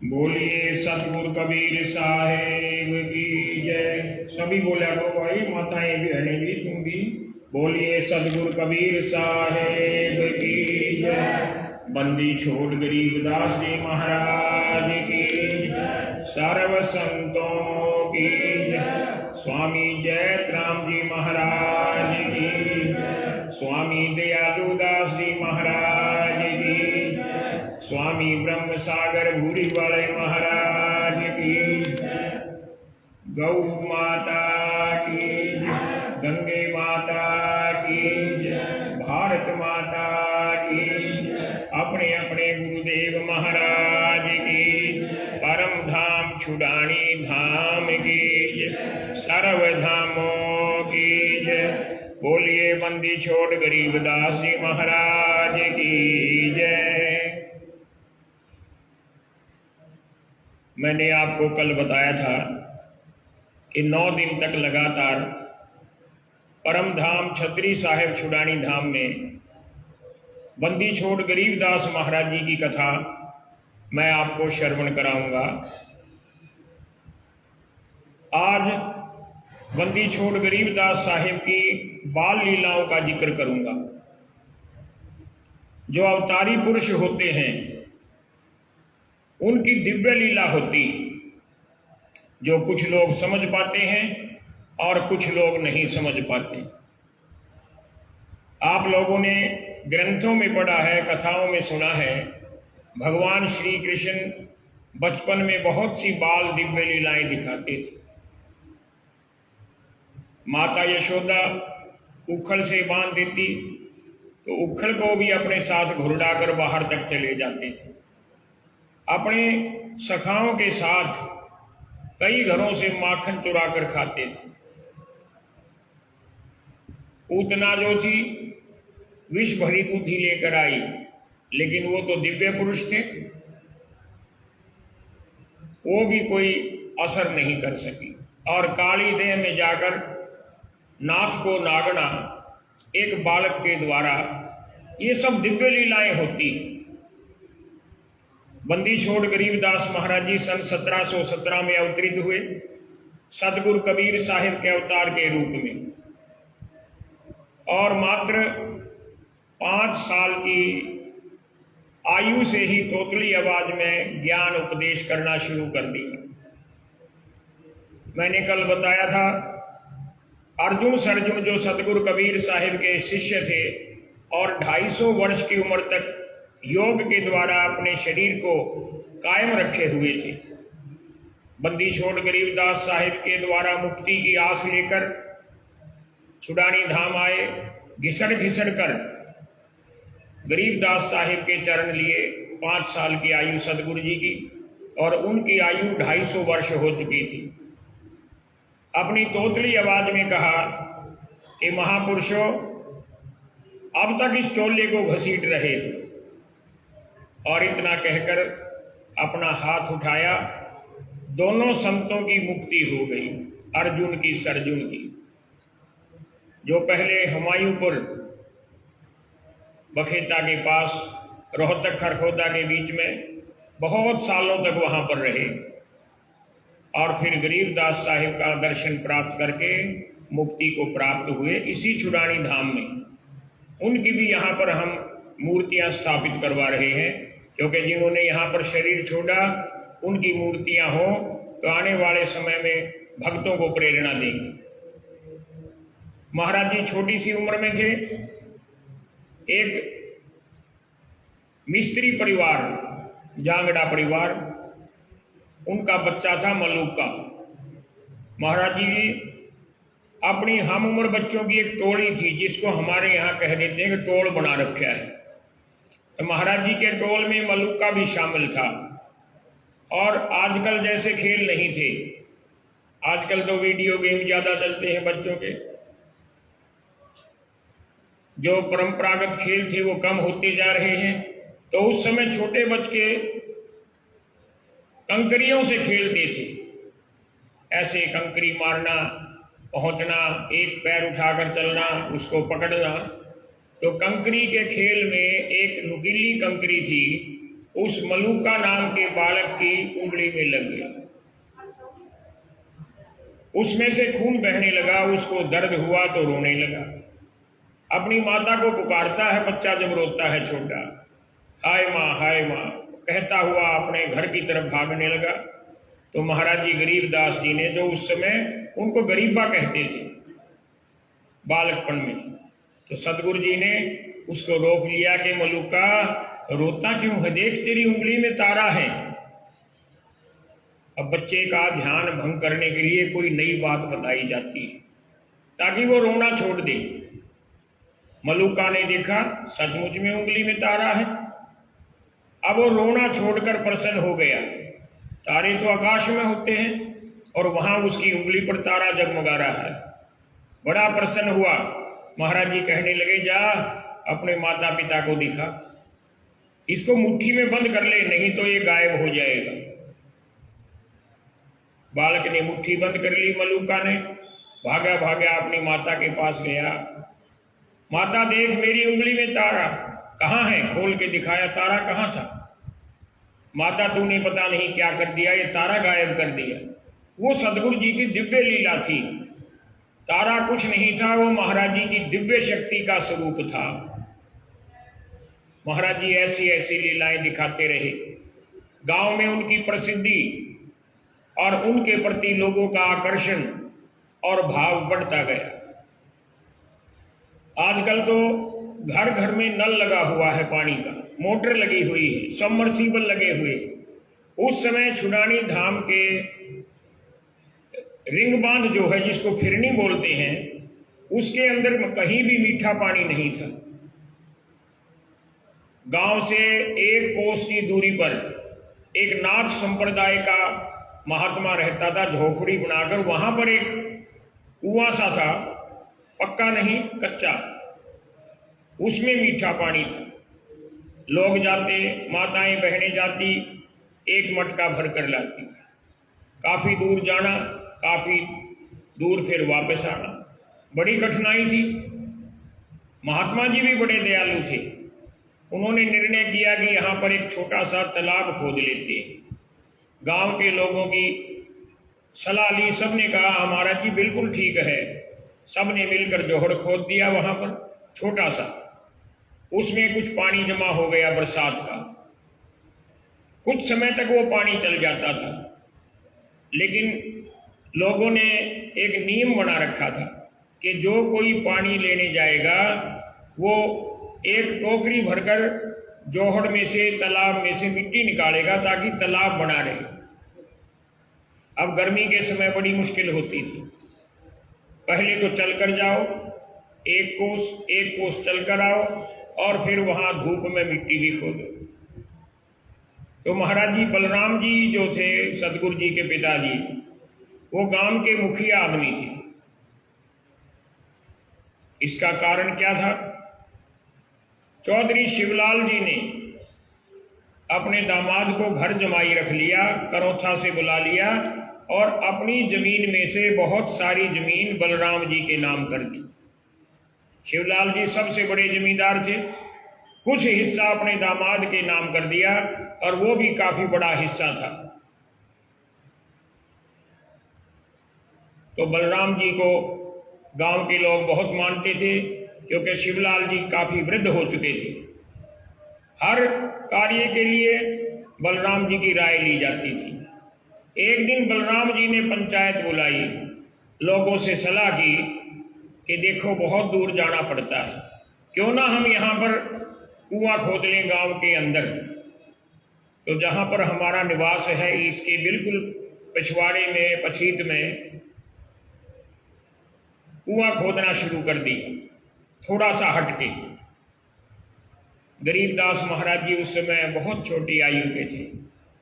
बोलिए सतगुरु कबीर साहेब की जय। सभी बोला करो भाई, माताएं भी बहनें भी, तुम भी बोलिए सतगुरु कबीर साहेब की जय। बंदी छोड़ गरीबदास जी महाराज की जय। सर्व संतों की जय। स्वामी जयराम जी महाराज की जय। स्वामी दयालुदास जी महाराज की जय। स्वामी ब्रह्म सागर भूरी वाले महाराज की जय। गौ माता की जय। गंगे माता की जय। भारत माता की जय। अपने अपने गुरुदेव महाराज की परम धाम छुड़ानी धाम की जय। सर्व धामों की जय। बोलिए बंदी छोड़ गरीबदास जी महाराज की जय। मैंने आपको कल बताया था कि 9 दिन तक लगातार परम धाम छतरी साहेब छुड़ानी धाम में बंदी छोड़ गरीबदास महाराज जी की कथा मैं आपको श्रवण कराऊंगा। आज बंदी छोड़ गरीबदास साहेब की बाल लीलाओं का जिक्र करूंगा। जो अवतारी पुरुष होते हैं उनकी दिव्य लीला होती, जो कुछ लोग समझ पाते हैं और कुछ लोग नहीं समझ पाते। आप लोगों ने ग्रंथों में पढ़ा है, कथाओं में सुना है, भगवान श्री कृष्ण बचपन में बहुत सी बाल दिव्य लीलाएं दिखाते थे। माता यशोदा उखल से बांध देती तो उखल को भी अपने साथ घुरडाकर बाहर तक चले जाते थे। अपने सखाओं के साथ कई घरों से माखन चुरा कर खाते थे। पूतना जो थी विष भरी बुद्धि लेकर आई, लेकिन वो तो दिव्य पुरुष थे, वो भी कोई असर नहीं कर सकी। और काली देह में जाकर नाथ को नागना एक बालक के द्वारा, ये सब दिव्य लीलाएं होती। बंदी छोड़ गरीबदास महाराज जी सन 1717 में अवतरित हुए सतगुरु कबीर साहिब के अवतार के रूप में, और मात्र 5 साल की आयु से ही तोतली आवाज में ज्ञान उपदेश करना शुरू कर दी। मैंने कल बताया था अर्जुन सरजुन जो सतगुरु कबीर साहिब के शिष्य थे और 250 वर्ष की उम्र तक योग के द्वारा अपने शरीर को कायम रखे हुए थे। बंदी छोड़ गरीबदास साहिब के द्वारा मुक्ति की आस लेकर छुड़ानी धाम आए। घिसड़ घिसड़ कर गरीबदास साहिब के चरण लिए। 5 साल की आयु सतगुरु जी की, और उनकी आयु 250 वर्ष हो चुकी थी। अपनी तोतली आवाज में कहा कि महापुरुषों, अब तक इस चोले को घसीट रहे हो। और इतना कहकर अपना हाथ उठाया, दोनों संतों की मुक्ति हो गई, अर्जुन की सरजुन की। जो पहले हुमायूंपुर बखेता के पास रोहतक खरखोदा के बीच में बहुत सालों तक वहां पर रहे, और फिर गरीबदास साहिब का दर्शन प्राप्त करके मुक्ति को प्राप्त हुए इसी छुड़ानी धाम में। उनकी भी यहाँ पर हम मूर्तियां स्थापित करवा रहे हैं, क्योंकि जिन्होंने यहाँ पर शरीर छोड़ा उनकी मूर्तियां हो तो आने वाले समय में भक्तों को प्रेरणा देंगी। महाराज जी छोटी सी उम्र में थे। एक मिस्त्री परिवार, जांगड़ा परिवार, उनका बच्चा था मलूका। महाराज जी अपनी हम उम्र बच्चों की एक टोली थी, जिसको हमारे यहाँ कह देते हैं कि टोल बना रखा है। तो महाराज जी के टोल में मलूका भी शामिल था। और आजकल जैसे खेल नहीं थे, आजकल तो वीडियो गेम ज्यादा चलते हैं बच्चों के। जो परंपरागत खेल थे वो कम होते जा रहे हैं। तो उस समय छोटे बच्चे कंकरियों से खेलते थे। ऐसे कंकरी मारना, पहुंचना, एक पैर उठाकर चलना, उसको पकड़ना। तो कंकरी के खेल में एक नुकीली कंकरी थी, उस मलूका नाम के बालक की उंगली में लग गई। उसमें से खून बहने लगा, उसको दर्द हुआ तो रोने लगा। अपनी माता को पुकारता है बच्चा जब रोता है छोटा, हाय माँ कहता हुआ अपने घर की तरफ भागने लगा। तो महाराज जी गरीबदास जी ने, जो उस समय उनको गरीबा कहते थे बालकपन में, तो सदगुरु जी ने उसको रोक लिया कि मलूका रोता क्यों है, देख तेरी उंगली में तारा है। अब बच्चे का ध्यान भंग करने के लिए कोई नई बात बताई जाती है ताकि वो रोना छोड़ दे। मलूका ने देखा सचमुच में उंगली में तारा है। अब वो रोना छोड़कर प्रसन्न हो गया। तारे तो आकाश में होते हैं और वहां उसकी उंगली पर तारा जगमगा रहा है। बड़ा प्रसन्न हुआ। महाराज जी कहने लगे, जा अपने माता पिता को दिखा, इसको मुट्ठी में बंद कर ले, नहीं तो ये गायब हो जाएगा। बालक ने मुट्ठी बंद कर ली। मलूका ने भागा भागा अपनी माता के पास गया। माता देख मेरी उंगली में तारा। कहाँ है? खोल के दिखाया, तारा कहाँ था? माता तूने पता नहीं क्या कर दिया, ये तारा गायब कर दिया। वो सदगुरु जी की दिव्य लीला थी। तारा कुछ नहीं था, वो महाराज जी की दिव्य शक्ति का स्वरूप था। महाराज जी ऐसी ऐसी लीलाएं दिखाते रहे। गांव में उनकी प्रसिद्धि और उनके प्रति लोगों का आकर्षण और भाव बढ़ता गया। आजकल तो घर घर में नल लगा हुआ है, पानी का मोटर लगी हुई है, सबमर्सिबल लगे हुए। उस समय छुड़ानी धाम के रिंग बांध जो है, जिसको फिरनी बोलते हैं, उसके अंदर कहीं भी मीठा पानी नहीं था। गांव से 1 कोस की दूरी पर एक नाथ संप्रदाय का महात्मा रहता था, झोपड़ी बनाकर। वहां पर एक कुआं सा था, पक्का नहीं कच्चा, उसमें मीठा पानी था। लोग जाते, माताएं बहनें जाती, एक मटका भर कर लाती। काफी दूर जाना, काफी दूर फिर वापस आना, बड़ी कठिनाई थी। महात्मा जी भी बड़े दयालु थे। उन्होंने निर्णय किया कि यहाँ पर एक छोटा सा तालाब खोद लेते हैं। गांव के लोगों की सलाह ली, सबने कहा हमारा जी बिल्कुल ठीक है। सबने मिलकर जोहड़ खोद दिया वहां पर छोटा सा। उसमें कुछ पानी जमा हो गया बरसात का। कुछ समय तक वो पानी चल जाता था, लेकिन लोगों ने एक नियम बना रखा था कि जो कोई पानी लेने जाएगा वो एक टोकरी भरकर जोहड़ में से, तालाब में से मिट्टी निकालेगा ताकि तालाब बना रहे। अब गर्मी के समय बड़ी मुश्किल होती थी। पहले तो चलकर जाओ, 1 कोस चलकर आओ और फिर वहां धूप में मिट्टी भी खोदो। तो महाराज जी बलराम जी जो थे सदगुरु जी के पिताजी, वो गांव के मुखिया आदमी थे। इसका कारण क्या था? चौधरी शिवलाल जी ने अपने दामाद को घर जमाई रख लिया, करौथा से बुला लिया और अपनी जमीन में से बहुत सारी जमीन बलराम जी के नाम कर दी। शिवलाल जी सबसे बड़े जमींदार थे। कुछ हिस्सा अपने दामाद के नाम कर दिया और वो भी काफी बड़ा हिस्सा था। तो बलराम जी को गांव के लोग बहुत मानते थे, क्योंकि शिवलाल जी काफी वृद्ध हो चुके थे। हर कार्य के लिए बलराम जी की राय ली जाती थी। एक दिन बलराम जी ने पंचायत बुलाई, लोगों से सलाह की कि देखो बहुत दूर जाना पड़ता है, क्यों ना हम यहाँ पर कुआं खोद लें गांव के अंदर। तो जहां पर हमारा निवास है इसके बिल्कुल पिछवाड़े में, पछीत में कुआं खोदना शुरू कर दी, थोड़ा सा हटके। गरीबदास महाराज जी उस समय बहुत छोटी आयु के थे।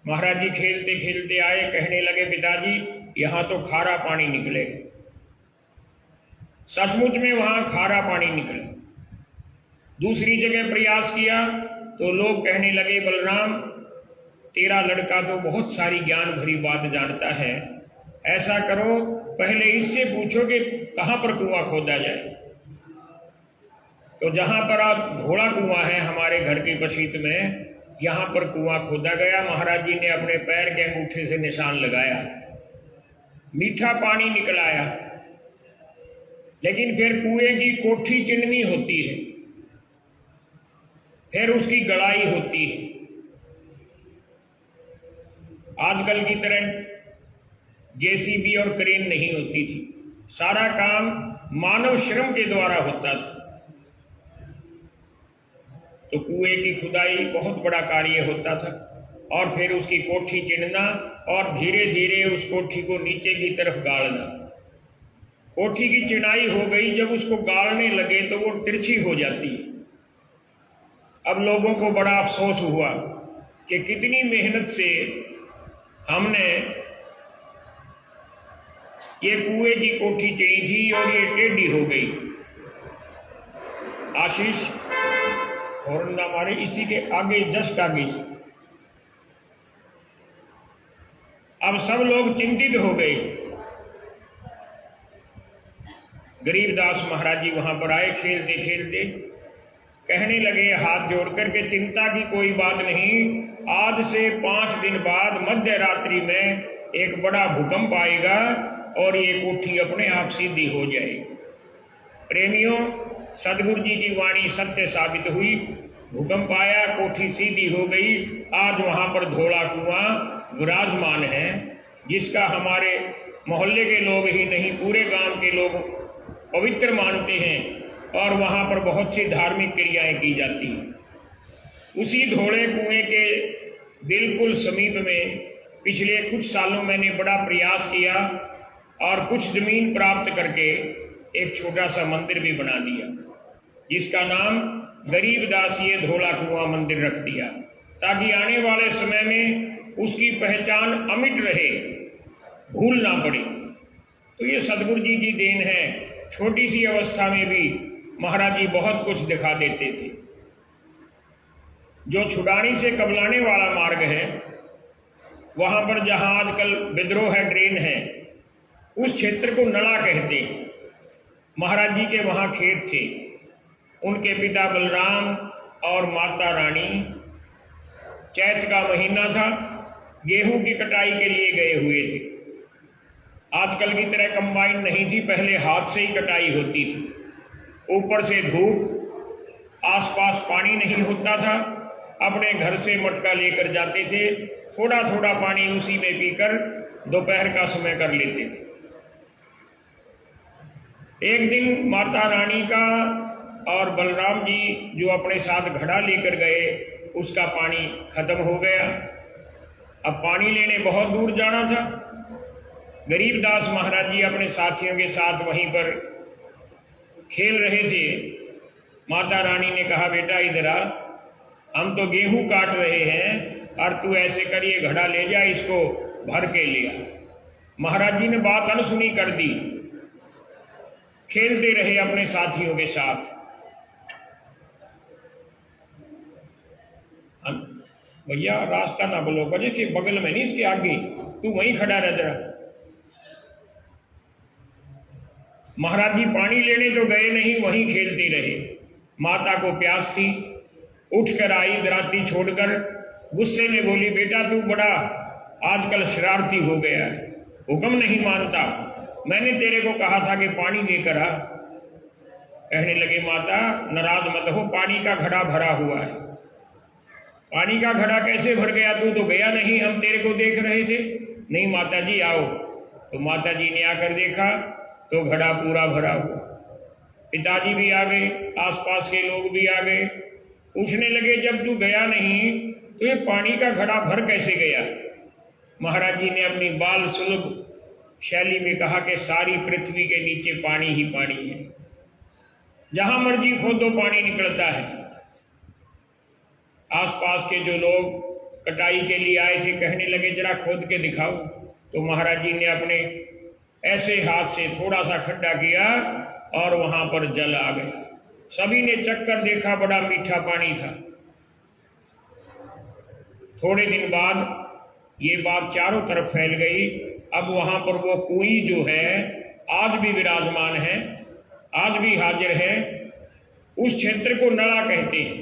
महाराज जी खेलते खेलते आए, कहने लगे पिताजी यहाँ तो खारा पानी निकले। सचमुच में वहां खारा पानी निकले। दूसरी जगह प्रयास किया तो लोग कहने लगे बलराम तेरा लड़का तो बहुत सारी ज्ञान भरी बात जानता है, ऐसा करो पहले इससे पूछो कि कहां पर कुआं खोदा जाए। तो जहां पर आप घोड़ा कुआं है हमारे घर के पछीत में, यहाँ पर कुआं खोदा गया। महाराज जी ने अपने पैर के अंगूठे से निशान लगाया, मीठा पानी निकल आया। लेकिन फिर कुएं की कोठी चिननी होती है, फिर उसकी गड़ाई होती है। आजकल की तरह जेसीबी और क्रेन नहीं होती थी, सारा काम मानव श्रम के द्वारा होता था। तो कुएं की खुदाई बहुत बड़ा कार्य होता था, और फिर उसकी कोठी चिनना और धीरे धीरे उस कोठी को नीचे की तरफ गाड़ना। कोठी की चिनाई हो गई, जब उसको गाड़ने लगे तो वो तिरछी हो जाती है। अब लोगों को बड़ा अफसोस हुआ कि कितनी मेहनत से हमने ये कुएं की कोठी चढ़ी थी और ये टेढ़ी हो गई। आशीष हॉर्न ना मारे, इसी के आगे जस्ट आगे से। अब सब लोग चिंतित हो गए। गरीबदास महाराज जी वहां पर आए, खेलते खेलते कहने लगे हाथ जोड़कर के चिंता की कोई बात नहीं, आज से 5 दिन बाद मध्य रात्रि में एक बड़ा भूकंप आएगा और ये कोठी अपने आप सीधी हो जाएगी। प्रेमियों, सदगुरु जी की वाणी सत्य साबित हुई। भूकंप आया, कोठी सीधी हो गई। आज वहां पर धोला कुआं विराजमान है, जिसका हमारे मोहल्ले के लोग ही नहीं पूरे गांव के लोग पवित्र मानते हैं, और वहां पर बहुत सी धार्मिक क्रियाएं की जाती हैं। उसी धोले कुएं के बिल्कुल समीप में पिछले कुछ सालों मैंने बड़ा प्रयास किया और कुछ जमीन प्राप्त करके एक छोटा सा मंदिर भी बना दिया, जिसका नाम गरीबदासीय धोला कुआं मंदिर रख दिया, ताकि आने वाले समय में उसकी पहचान अमिट रहे, भूल ना पड़े। तो ये सदगुरु जी की देन है। छोटी सी अवस्था में भी महाराज जी बहुत कुछ दिखा देते थे। जो छुड़ानी से कबलाने वाला मार्ग है, वहां पर जहां आजकल विद्रोह है, ड्रेन है, उस क्षेत्र को नला कहते हैं। महाराज जी के वहां खेत थे। उनके पिता बलराम और माता रानी चैत का महीना था, गेहूं की कटाई के लिए गए हुए थे। आजकल की तरह कंबाइन नहीं थी, पहले हाथ से ही कटाई होती थी। ऊपर से धूप, आसपास पानी नहीं होता था। अपने घर से मटका लेकर जाते थे, थोड़ा थोड़ा पानी उसी में पीकर दोपहर का समय कर लेते थे। एक दिन माता रानी का और बलराम जी जो अपने साथ घड़ा लेकर गए, उसका पानी खत्म हो गया। अब पानी लेने बहुत दूर जाना था। गरीबदास महाराज जी अपने साथियों के साथ वहीं पर खेल रहे थे। माता रानी ने कहा, बेटा इधर आ, हम तो गेहूं काट रहे हैं और तू ऐसे कर ये घड़ा ले जा, इसको भर के लिया। महाराज जी ने बात अनसुनी कर दी, खेलते रहे अपने साथियों के साथ। भैया रास्ता ना बोलो, बजे के बगल में नहीं, इसके आगे, तू वहीं खड़ा रह जरा। महाराज जी पानी लेने तो गए नहीं, वहीं खेलते रहे। माता को प्यास थी, उठकर आई दराती छोड़कर, गुस्से में बोली, बेटा तू बड़ा आजकल शरारती हो गया है, हुक्म नहीं मानता। मैंने तेरे को कहा था कि पानी लेकर आ। कहने लगे, माता नाराज मत हो, पानी का घड़ा भरा हुआ है। पानी का घड़ा कैसे भर गया? तू तो गया नहीं, हम तेरे को देख रहे थे। नहीं माता जी आओ। तो माता जी ने आकर देखा तो घड़ा पूरा भरा हुआ। पिताजी भी आ गए, आसपास के लोग भी आ गए। पूछने लगे, जब तू गया नहीं तो ये पानी का घड़ा भर कैसे गया? महाराज जी ने अपनी बाल सुलभ शैली में कहा कि सारी पृथ्वी के नीचे पानी ही पानी है, जहां मर्जी खोदो पानी निकलता है। आसपास के जो लोग कटाई के लिए आए थे कहने लगे, जरा खोद के दिखाओ। तो महाराज जी ने अपने ऐसे हाथ से थोड़ा सा खड्डा किया और वहां पर जल आ गया। सभी ने चक्कर देखा, बड़ा मीठा पानी था। थोड़े दिन बाद ये बात चारों तरफ फैल गई। अब वहां पर वो कुएं जो है आज भी विराजमान है, आज भी हाजिर है। उस क्षेत्र को नला कहते हैं।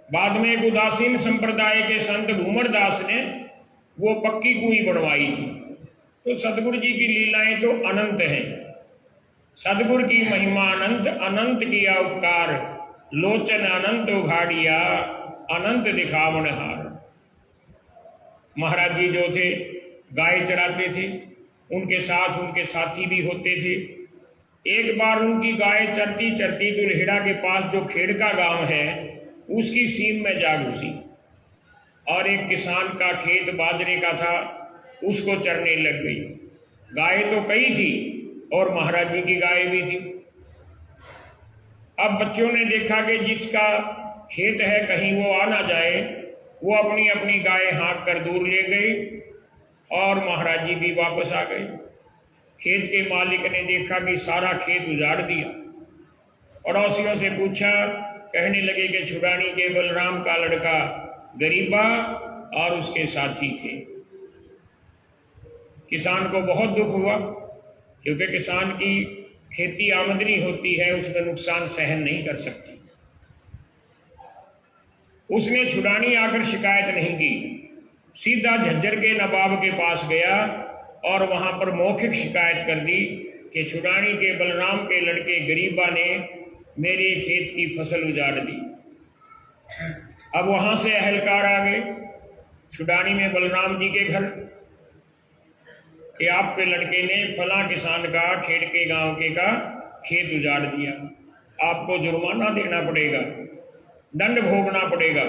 बाद में एक उदासीन संप्रदाय के संत घूमर दास ने वो पक्की कुएं बनवाई थी। तो सदगुरु जी की लीलाएं तो अनंत हैं। सदगुरु की महिमा अनंत, अनंत किया उपकार, लोचन अनंत उघाड़िया, अनंत दिखावन हार। महाराज जी जो थे गाय चराते थे, उनके साथ उनके साथी भी होते थे। एक बार उनकी गाय चरती चरती दुल्हेड़ा के पास जो खेड़का गांव है उसकी सीम में जा घुसी और एक किसान का खेत बाजरे का था, उसको चरने लग गई। गाय तो कई थी और महाराज जी की गाय भी थी। अब बच्चों ने देखा कि जिसका खेत है कहीं वो आ ना जाए, वो अपनी अपनी गाय हाँक कर दूर ले गए और महाराज जी भी वापस आ गए। खेत के मालिक ने देखा कि सारा खेत उजाड़ दिया। पड़ोसियों से पूछा, कहने लगे कि छुड़ानी के बलराम का लड़का गरीबा और उसके साथी थे। किसान को बहुत दुख हुआ, क्योंकि किसान की खेती आमदनी होती है, उसमें नुकसान सहन नहीं कर सकती। उसने छुड़ानी आकर शिकायत नहीं की, सीधा झज्जर के नवाब के पास गया और वहां पर मौखिक शिकायत कर दी कि छुड़ानी के बलराम के लड़के गरीबा ने मेरे खेत की फसल उजाड़ दी। अब वहां से अहलकार आ गए छुड़ानी में बलराम जी के घर कि आपके लड़के ने फला किसान का खेड़के गांव के का खेत उजाड़ दिया, आपको जुर्माना देना पड़ेगा, दंड भोगना पड़ेगा।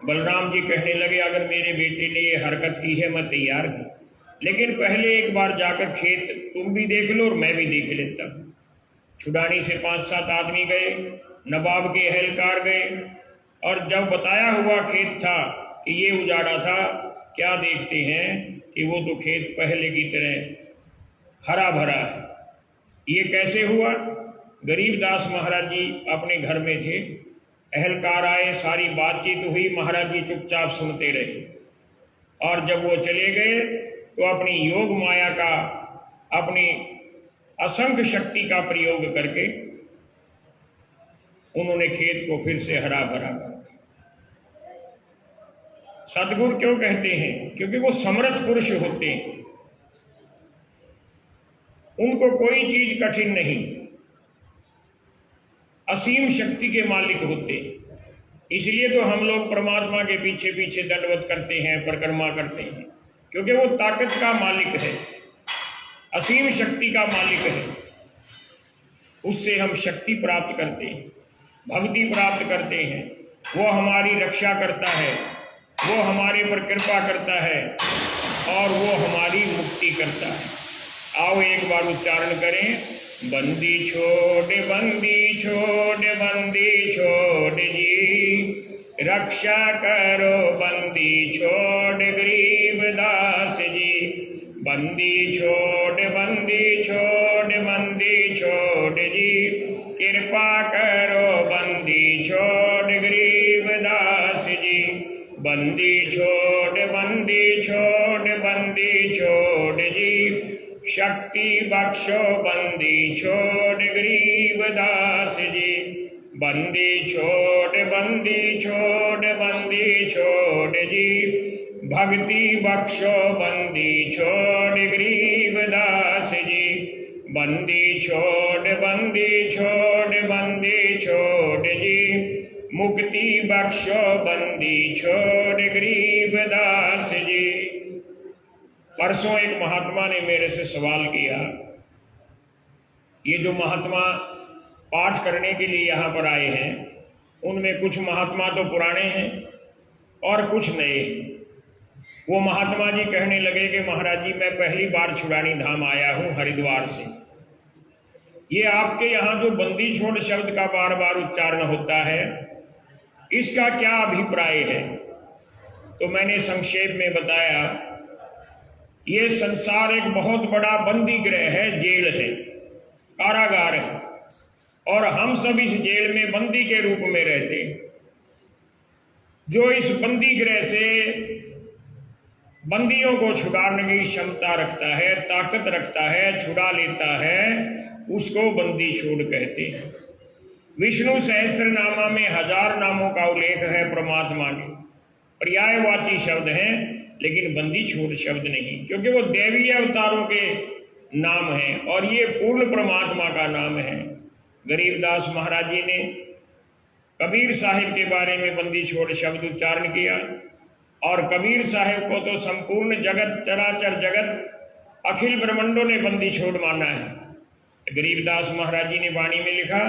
बलराम जी कहने लगे, अगर मेरे बेटे ने ये हरकत की है मैं तैयार हूं, लेकिन पहले एक बार जाकर खेत तुम भी देख लो और मैं भी देख लेता हूं। छुड़ानी से 5-7 आदमी गए, नवाब के अहलकार गए और जब बताया हुआ खेत था कि ये उजाड़ा था, क्या देखते हैं कि वो तो खेत पहले की तरह हरा भरा है। ये कैसे हुआ? गरीबदास महाराज जी अपने घर में थे, अहलकार आए, सारी बातचीत हुई, महाराज जी चुपचाप सुनते रहे और जब वो चले गए तो अपनी योग माया का, अपनी असंख्य शक्ति का प्रयोग करके उन्होंने खेत को फिर से हरा भरा कर दिया। सदगुरु क्यों कहते हैं? क्योंकि वो समर्थ पुरुष होते हैं, उनको कोई चीज कठिन नहीं, असीम शक्ति के मालिक होते हैं। इसलिए तो हम लोग परमात्मा के पीछे पीछे दंडवत करते हैं, परिक्रमा करते हैं, क्योंकि वो ताकत का मालिक है, असीम शक्ति का मालिक है। उससे हम शक्ति प्राप्त करते हैं, भक्ति प्राप्त करते हैं, वो हमारी रक्षा करता है, वो हमारे पर कृपा करता है और वो हमारी मुक्ति करता है। आओ एक बार उच्चारण करें, बंदी छोड़ बंदी छोड़ बंदी छोड़ जी, रक्षा करो बंदी छोड़ गरीब दास जी। बंदी छोड़ बंदी छोड़ बंदी छोड़ जी, कृपा करो बंदी छोड़ गरीब दास जी। बंदी छोड़ बंदी छोड़ बंदी छोड़ जी, शक्ति बख्शो बंदी छोड़ गरीब दास जी। बंदी छोड़ बंदी छोड़ बंदी छोड़ जी, भक्ति बख्शो बंदी छोड़ गरीब दास जी। बंदी छोड़ बंदी छोड़ बंदी छोड़ जी, मुक्ति बख्शो बंदी छोड़ गरीब दास जी। परसों एक महात्मा ने मेरे से सवाल किया, ये जो महात्मा पाठ करने के लिए यहाँ पर आए हैं, उनमें कुछ महात्मा तो पुराने हैं और कुछ नए हैं। वो महात्मा जी कहने लगे कि महाराज जी, मैं पहली बार छुड़ानी धाम आया हूँ हरिद्वार से। ये आपके यहाँ जो बंदी छोड़ शब्द का बार बार उच्चारण होता है, इसका क्या अभिप्राय है? तो मैंने संक्षेप में बताया, ये संसार एक बहुत बड़ा बंदी गृह है, जेल है, कारागार है, और हम सब इस जेल में बंदी के रूप में रहते हैं। जो इस बंदी गृह से बंदियों को छुड़ाने की क्षमता रखता है, ताकत रखता है, छुड़ा लेता है, उसको बंदी छोड़ कहते हैं। विष्णु सहस्त्रनामा में 1000 नामों का उल्लेख है परमात्मा के, पर्यायवाची शब्द हैं, लेकिन बंदी छोड़ शब्द नहीं, क्योंकि वो दैवीय अवतारों के नाम हैं और ये पूर्ण परमात्मा का नाम है। गरीबदास महाराज जी ने कबीर साहिब के बारे में बंदी छोड़ शब्द उच्चारण किया, और कबीर साहिब को तो संपूर्ण जगत, चराचर जगत, अखिल ब्रह्मांडों ने बंदी छोड़ माना है। गरीबदास महाराज जी ने वाणी में लिखा,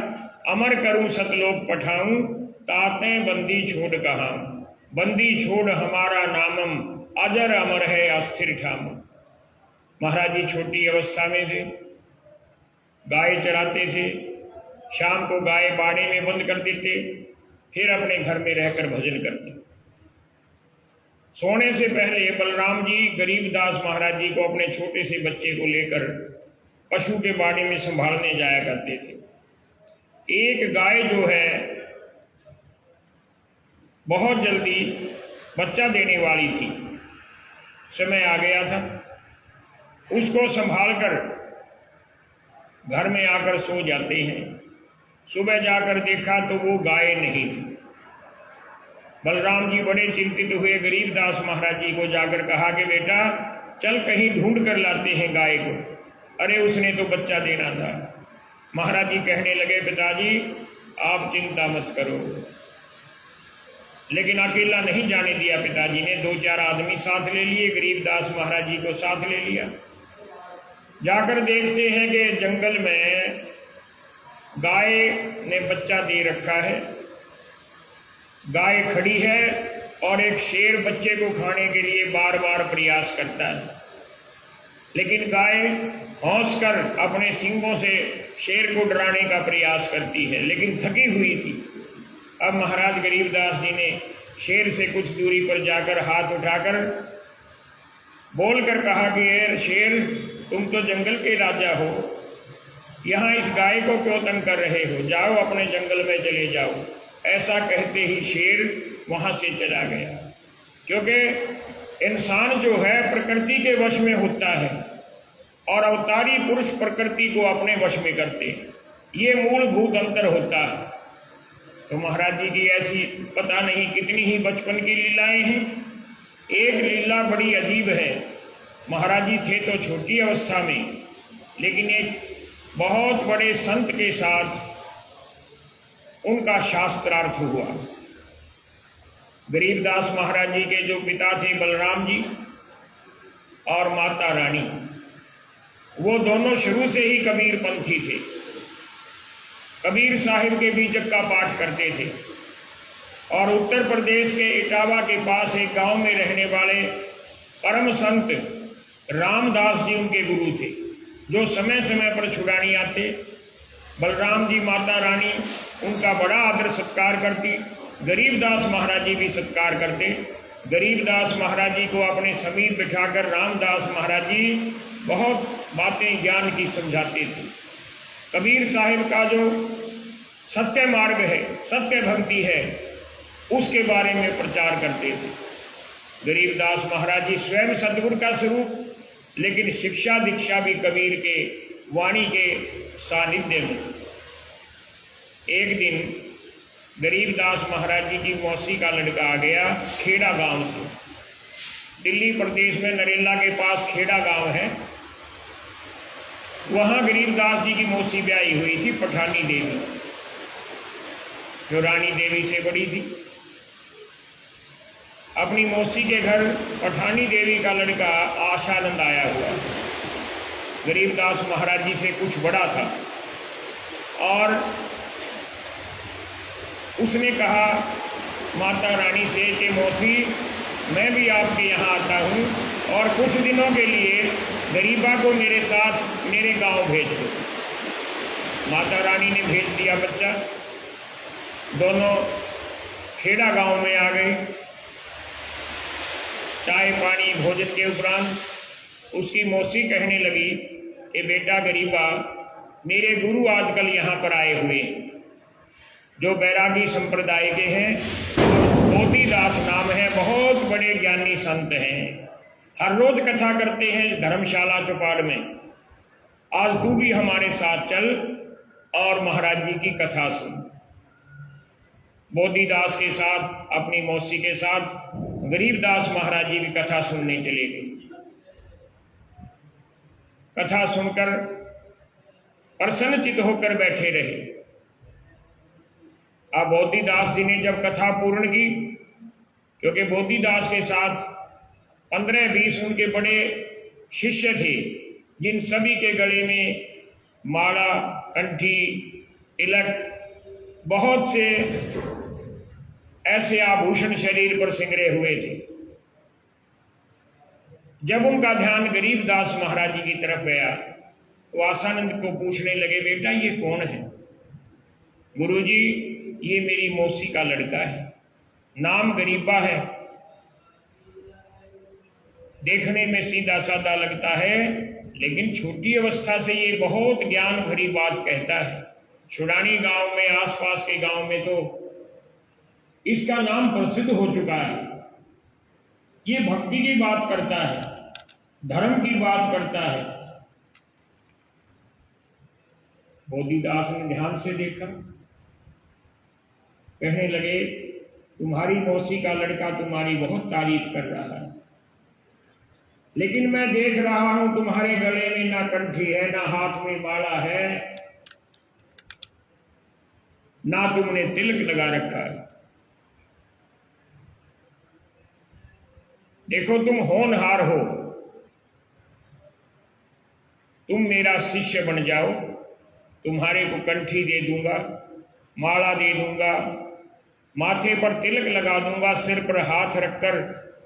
अमर करूं सतलोक पठाऊं, ताते बंदी छोड़ कहा, बंदी छोड़ हमारा नामम, अजर अमर है अस्थिर ठाम। महाराज जी छोटी अवस्था में थे, गाय चराते थे, शाम को गाय बाड़े में बंद कर देते, फिर अपने घर में रहकर भजन करते। सोने से पहले बलराम जी गरीबदास महाराज जी को अपने छोटे से बच्चे को लेकर पशु के बाड़े में संभालने जाया करते थे। एक गाय जो है बहुत जल्दी बच्चा देने वाली थी, समय आ गया था, उसको संभालकर घर में आकर सो जाते हैं। सुबह जाकर देखा तो वो गाय नहीं थी। बलराम जी बड़े चिंतित हुए, गरीबदास महाराज जी को जाकर कहा कि बेटा चल कहीं ढूंढ कर लाते हैं गाय को। अरे उसने तो बच्चा देना था। महाराज जी कहने लगे, पिताजी आप चिंता मत करो, लेकिन अकेला नहीं जाने दिया। पिताजी ने 2-4 आदमी साथ ले लिए, गरीबदास महाराज जी को साथ ले लिया। जाकर देखते हैं कि जंगल में गाय ने बच्चा दे रखा है, गाय खड़ी है और एक शेर बच्चे को खाने के लिए बार बार प्रयास करता है, लेकिन गाय हौंस कर अपने सींगों से शेर को डराने का प्रयास करती है, लेकिन थकी हुई थी। अब महाराज गरीबदास जी ने शेर से कुछ दूरी पर जाकर हाथ उठाकर बोलकर कहा कि ये शेर, तुम तो जंगल के राजा हो, यहाँ इस गाय को क्यों तंग कर रहे हो, जाओ अपने जंगल में चले जाओ। ऐसा कहते ही शेर वहाँ से चला गया, क्योंकि इंसान जो है प्रकृति के वश में होता है और अवतारी पुरुष प्रकृति को अपने वश में करते हैं, ये मूलभूत अंतर होता है। तो महाराज जी की ऐसी पता नहीं कितनी ही बचपन की लीलाएं हैं। एक लीला बड़ी अजीब है। महाराज जी थे तो छोटी अवस्था में, लेकिन एक बहुत बड़े संत के साथ उनका शास्त्रार्थ हुआ। गरीबदास महाराज जी के जो पिता थे बलराम जी और माता रानी, वो दोनों शुरू से ही कबीर पंथी थे, कबीर साहिब के बीजक का पाठ करते थे और उत्तर प्रदेश के इटावा के पास एक गांव में रहने वाले परम संत रामदास जी उनके गुरु थे, जो समय समय पर छुड़ानी आते। बलराम जी, माता रानी उनका बड़ा आदर सत्कार करती, गरीबदास महाराज जी भी सत्कार करते। गरीबदास महाराज जी को अपने समीप बिठाकर रामदास महाराज जी बहुत बातें ज्ञान की समझाते थे। कबीर साहिब का जो सत्य मार्ग है, सत्य भक्ति है, उसके बारे में प्रचार करते थे। गरीबदास महाराज जी स्वयं सतगुरु का स्वरूप, लेकिन शिक्षा दीक्षा भी कबीर के वाणी के सानिध्य में। एक दिन गरीबदास महाराज जी की मौसी का लड़का आ गया खेड़ा गांव से। दिल्ली प्रदेश में नरेला के पास खेड़ा गांव है, वहां गरीबदास जी की मौसी ब्याही हुई थी, पठानी देवी, जो रानी देवी से बड़ी थी। अपनी मौसी के घर पठानी देवी का लड़का आशानंद आया हुआ, गरीबदास महाराज जी से कुछ बड़ा था, और उसने कहा माता रानी से कि मौसी, मैं भी आपके यहाँ आता हूँ और कुछ दिनों के लिए गरीबा को मेरे साथ मेरे गांव भेज दो। माता रानी ने भेज दिया बच्चा। दोनों खेड़ा गांव में आ गए। चाय पानी भोजन के उपरांत उसकी मौसी कहने लगी कि बेटा गरीबा, मेरे गुरु आजकल यहाँ पर आए हुए, जो बैरागी संप्रदाय के हैं, बोधीदास नाम है, बहुत बड़े ज्ञानी संत हैं, हर रोज कथा करते हैं धर्मशाला चौपाल में। आज तू भी हमारे साथ चल और महाराज जी की कथा सुन। बोधिदास के साथ, अपनी मौसी के साथ गरीबदास महाराज जी भी कथा सुनने चले गए। कथा सुनकर प्रसन्नचित होकर बैठे रहे। अब बोधिदास जी ने जब कथा पूर्ण की, क्योंकि बोधिदास के साथ 15-20 उनके बड़े शिष्य थे, जिन सभी के गले में माला, कंठी, तिलक, बहुत से ऐसे आभूषण शरीर पर सिंगरे हुए थे। जब उनका ध्यान गरीबदास महाराज जी की तरफ गया तो आसानंद को पूछने लगे, बेटा ये कौन है? गुरुजी, ये मेरी मौसी का लड़का है, नाम गरीबा है। देखने में सीधा साधा लगता है, लेकिन छोटी अवस्था से ये बहुत ज्ञान भरी बात कहता है। छुड़ानी गांव में, आसपास के गांव में तो इसका नाम प्रसिद्ध हो चुका है। ये भक्ति की बात करता है, धर्म की बात करता है। बोधिदास ने ध्यान से देखा, कहने लगे, तुम्हारी मौसी का लड़का तुम्हारी बहुत तारीफ कर रहा है, लेकिन मैं देख रहा हूं तुम्हारे गले में ना कंठी है, ना हाथ में माला है, ना तुमने तिलक लगा रखा है। देखो, तुम होनहार हो, तुम मेरा शिष्य बन जाओ, तुम्हारे को कंठी दे दूंगा, माला दे दूंगा, माथे पर तिलक लगा दूंगा, सिर पर हाथ रखकर,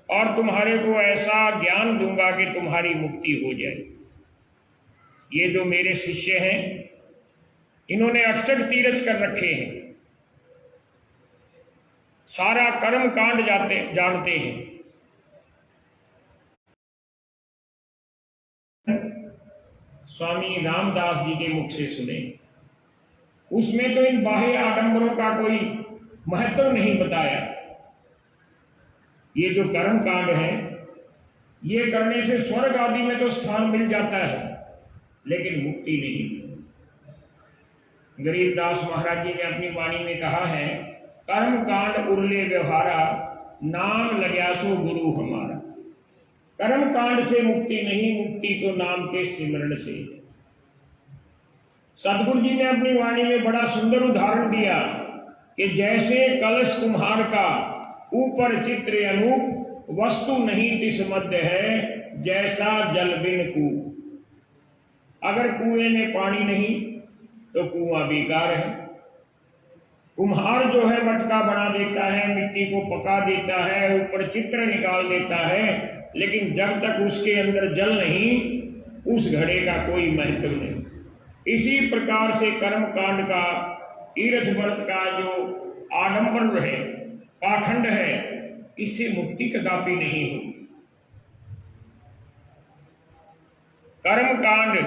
और तुम्हारे को ऐसा ज्ञान दूंगा कि तुम्हारी मुक्ति हो जाए। ये जो मेरे शिष्य हैं, इन्होंने 68 तीरथ कर रखे हैं, सारा कर्म कांड जानते हैं। स्वामी रामदास जी के मुख से सुने, उसमें तो इन बाह्य आडंबरों का कोई महत्व नहीं बताया। ये जो कर्म कांड है, ये करने से स्वर्ग आदि में तो स्थान मिल जाता है, लेकिन मुक्ति नहीं। गरीबदास महाराज जी ने अपनी वाणी में कहा है, कर्म कांड उरले व्यवहारा, नाम लग्यासो गुरु हमारा। कर्म कांड से मुक्ति नहीं, मुक्ति तो नाम के सिमरण से। सतगुरु जी ने अपनी वाणी में बड़ा सुंदर उदाहरण दिया कि जैसे कलश कुम्हार का ऊपर चित्र अनूप, वस्तु नहीं तिस मध्य है, जैसा जल बिन कूप। अगर कुएं में पानी नहीं तो कुआं बेकार है। कुम्हार जो है मटका बना देता है, मिट्टी को पका देता है, ऊपर चित्र निकाल देता है, लेकिन जब तक उसके अंदर जल नहीं, उस घड़े का कोई महत्व नहीं। इसी प्रकार से कर्म कांड का, तीर्थ व्रत का जो आडंबर है, पाखंड है, इससे मुक्ति कदापि नहीं होगी। कर्म कांड,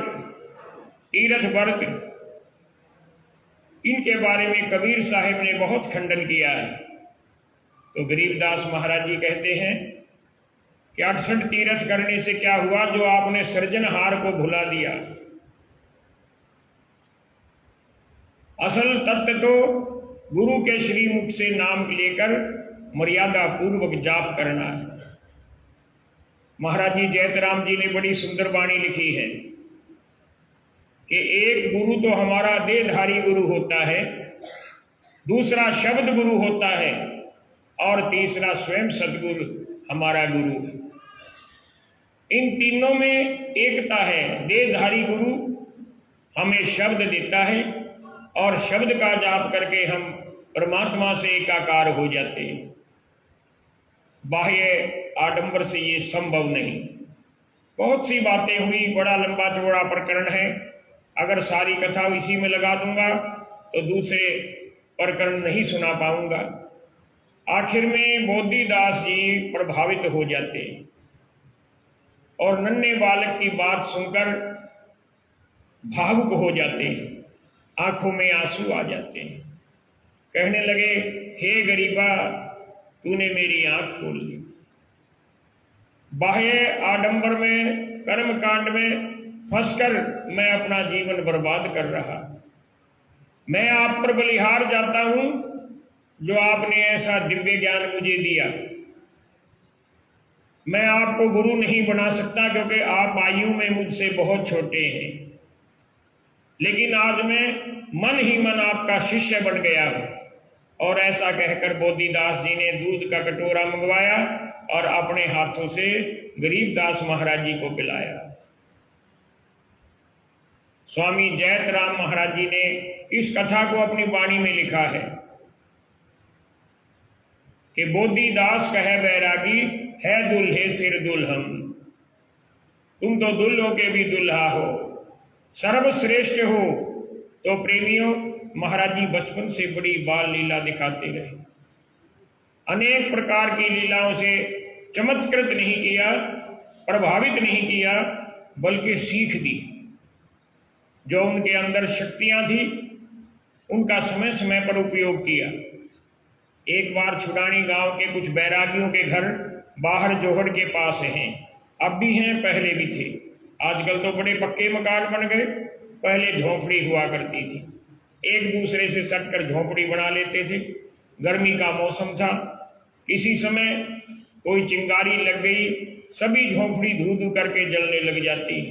तीर्थ व्रत, इनके बारे में कबीर साहिब ने बहुत खंडन किया है। तो गरीबदास महाराज जी कहते हैं कि 68 तीर्थ करने से क्या हुआ, जो आपने सृजनहार को भुला दिया। असल तत्व तो गुरु के श्रीमुख से नाम लेकर मर्यादा पूर्वक जाप करना है। महाराज जी जयतराम जी ने बड़ी सुंदर वाणी लिखी है कि एक गुरु तो हमारा देहधारी गुरु होता है, दूसरा शब्द गुरु होता है, और तीसरा स्वयं सदगुरु हमारा गुरु है। इन तीनों में एकता है। देहधारी गुरु हमें शब्द देता है, और शब्द का जाप करके हम परमात्मा से एकाकार हो जाते हैं। बाह्य आडंबर से ये संभव नहीं। बहुत सी बातें हुई, बड़ा लंबा चौड़ा प्रकरण है। अगर सारी कथा इसी में लगा दूंगा तो दूसरे प्रकरण नहीं सुना पाऊंगा। आखिर में बोधिदास जी प्रभावित हो जाते हैं और नन्हे बालक की बात सुनकर भावुक हो जाते हैं, आंखों में आंसू आ जाते हैं। कहने लगे, हे गरीबा, तूने मेरी आंख खोल दी। बाह्य आडंबर में, कर्म कांड में फंसकर मैं अपना जीवन बर्बाद कर रहा। मैं आप पर बलिहार जाता हूं, जो आपने ऐसा दिव्य ज्ञान मुझे दिया। मैं आपको गुरु नहीं बना सकता क्योंकि आप आयु में मुझसे बहुत छोटे हैं, लेकिन आज मैं मन ही मन आपका शिष्य बन गया हूं। और ऐसा कहकर बोधिदास जी ने दूध का कटोरा मंगवाया और अपने हाथों से गरीबदास महाराज जी को पिलाया। स्वामी जयतराम महाराज जी ने इस कथा को अपनी वाणी में लिखा है कि बोधिदास कहे बैरागी है दुल्हे सिर दुल्हन, तुम तो दुल्हों के भी दुल्हा हो, सर्वश्रेष्ठ हो। तो प्रेमियों, महाराज जी बचपन से बड़ी बाल लीला दिखाते रहे, अनेक प्रकार की लीलाओं से चमत्कृत नहीं किया, प्रभावित नहीं किया, बल्कि सीख दी। जो उनके अंदर शक्तियां थी उनका समय समय पर उपयोग किया। एक बार छुड़ानी गांव के कुछ बैरागियों के घर बाहर जोहड़ के पास हैं, अब भी हैं, पहले भी थे। आजकल तो बड़े पक्के मकान बन गए, पहले झोंपड़ी हुआ करती थी। एक दूसरे से सटकर झोंपड़ी बना लेते थे। गर्मी का मौसम था, किसी समय कोई चिंगारी लग गई, सभी झोंपड़ी धू धू करके जलने लग जाती।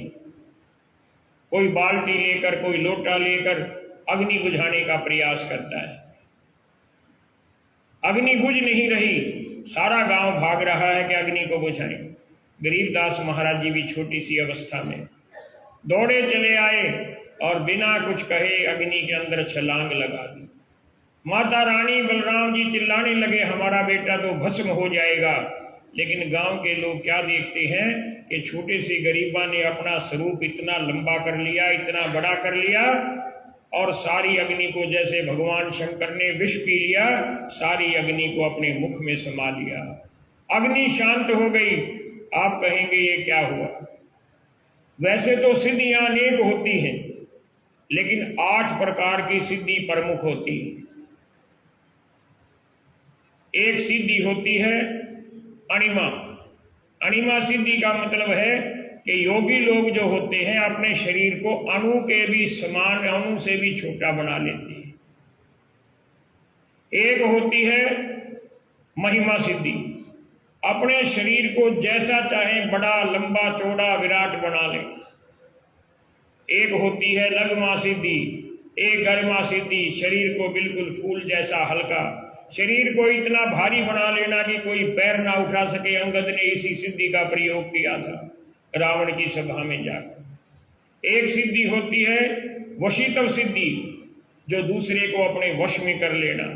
कोई बाल्टी लेकर, कोई लोटा लेकर अग्नि बुझाने का प्रयास करता है, अग्नि बुझ नहीं रही, सारा गांव भाग रहा है कि अग्नि को बुझाएं। गरीबदास महाराज जी भी छोटी सी अवस्था में दौड़े चले आए और बिना कुछ कहे अग्नि के अंदर छलांग लगा दी। माता रानी बलराम जी चिल्लाने लगे, हमारा बेटा तो भस्म हो जाएगा। लेकिन गांव के लोग क्या देखते हैं कि छोटे से गरीबा ने अपना स्वरूप इतना लंबा कर लिया, इतना बड़ा कर लिया, और सारी अग्नि को, जैसे भगवान शंकर ने विष पी लिया, सारी अग्नि को अपने मुख में समा लिया। अग्नि शांत हो गई। आप कहेंगे ये क्या हुआ? वैसे तो सिद्धियां अनेक होती हैं, लेकिन 8 प्रकार की सिद्धि प्रमुख होती है। एक सिद्धि होती है अणिमा। अणिमा सिद्धि का मतलब है कि योगी लोग जो होते हैं अपने शरीर को अणु के भी समान, अणु से भी छोटा बना लेते हैं। एक होती है महिमा सिद्धि, अपने शरीर को जैसा चाहे बड़ा, लंबा, चौड़ा, विराट बना ले। एक होती है लघुमा सिद्धि, एक गरिमा सिद्धि, शरीर को बिल्कुल फूल जैसा हल्का, शरीर को इतना भारी बना लेना कि कोई पैर ना उठा सके। अंगद ने इसी सिद्धि का प्रयोग किया था रावण की सभा में जाकर। एक सिद्धि होती है वशीतव सिद्धि, जो दूसरे को अपने वश में कर लेना,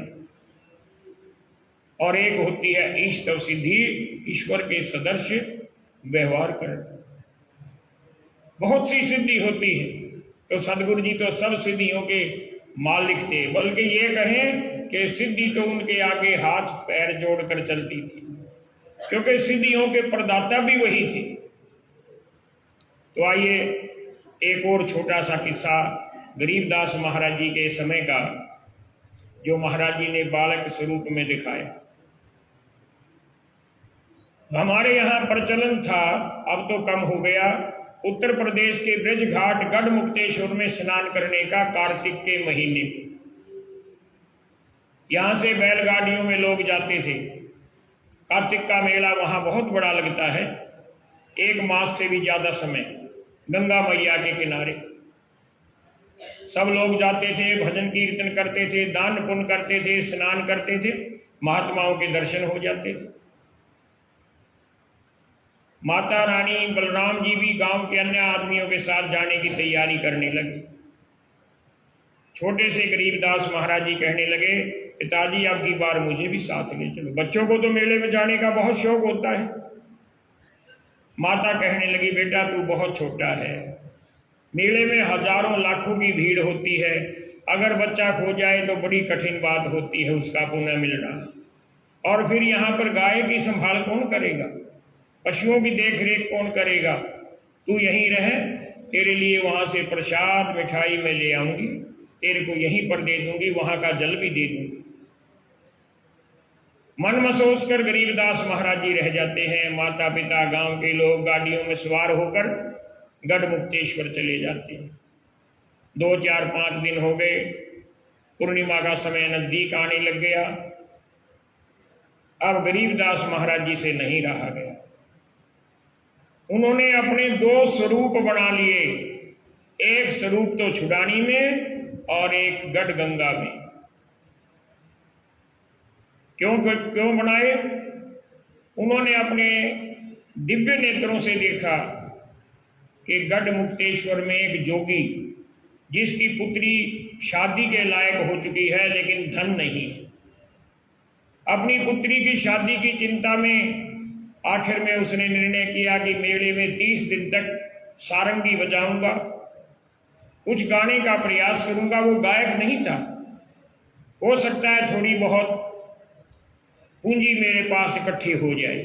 और एक होती है ईशतव सिद्धि, ईश्वर के सदृश व्यवहार करना। बहुत सी सिद्धि होती है। तो सदगुरु जी तो सब सिद्धियों के मालिक थे, बल्कि ये कहें कि सिद्धि तो उनके आगे हाथ पैर जोड़कर चलती थी, क्योंकि सिद्धियों के प्रदाता भी वही थे। तो आइए एक और छोटा सा किस्सा गरीबदास महाराज जी के समय का, जो महाराज जी ने बालक स्वरूप में दिखाया। हमारे यहाँ प्रचलन था, अब तो कम हो गया, उत्तर प्रदेश के ब्रज घाट गढ़ मुक्तेश्वर में स्नान करने का कार्तिक के महीने में। यहां से बैलगाड़ियों में लोग जाते थे। कार्तिक का मेला वहां बहुत बड़ा लगता है, 1 मास से भी ज्यादा समय, गंगा मैया के किनारे। सब लोग जाते थे, भजन कीर्तन करते थे, दान पुण्य करते थे, स्नान करते थे, महात्माओं के दर्शन हो जाते थे। माता रानी बलराम जी भी गांव के अन्य आदमियों के साथ जाने की तैयारी करने लगे। छोटे से गरीबदास महाराज जी कहने लगे, पिताजी अब की बार मुझे भी साथ ले चलो, बच्चों को तो मेले में जाने का बहुत शौक होता है। माता कहने लगी, बेटा तू बहुत छोटा है, मेले में हजारों लाखों की भीड़ होती है, अगर बच्चा खो जाए तो बड़ी कठिन बात होती है उसका पुनः मिलना, और फिर यहाँ पर गाय की संभाल कौन करेगा, पशुओं की देख रेख कौन करेगा, तू यहीं रह, तेरे लिए वहां से प्रसाद मिठाई मैं ले आऊंगी, तेरे को यहीं पर दे दूंगी, वहां का जल भी दे दूंगी। मन में सोचकर गरीबदास महाराज जी रह जाते हैं। माता पिता गांव के लोग गाड़ियों में सवार होकर गढ़ मुक्तेश्वर चले जाते हैं। 2, 4, 5 दिन हो गए, पूर्णिमा का समय नजदीक आने लग गया। अब गरीबदास महाराज जी से नहीं रहा गया। उन्होंने अपने दो स्वरूप बना लिए, एक स्वरूप तो छुड़ानी में और एक गढ़गंगा में। क्यों बनाए? उन्होंने अपने दिव्य नेत्रों से देखा कि गढ़ मुक्तेश्वर में एक जोगी, जिसकी पुत्री शादी के लायक हो चुकी है लेकिन धन नहीं, अपनी पुत्री की शादी की चिंता में आखिर में उसने निर्णय किया कि मेले में 30 दिन तक सारंगी बजाऊंगा, कुछ गाने का प्रयास करूंगा। वो गायक नहीं था, हो सकता है थोड़ी बहुत पूंजी मेरे पास इकट्ठी हो जाए।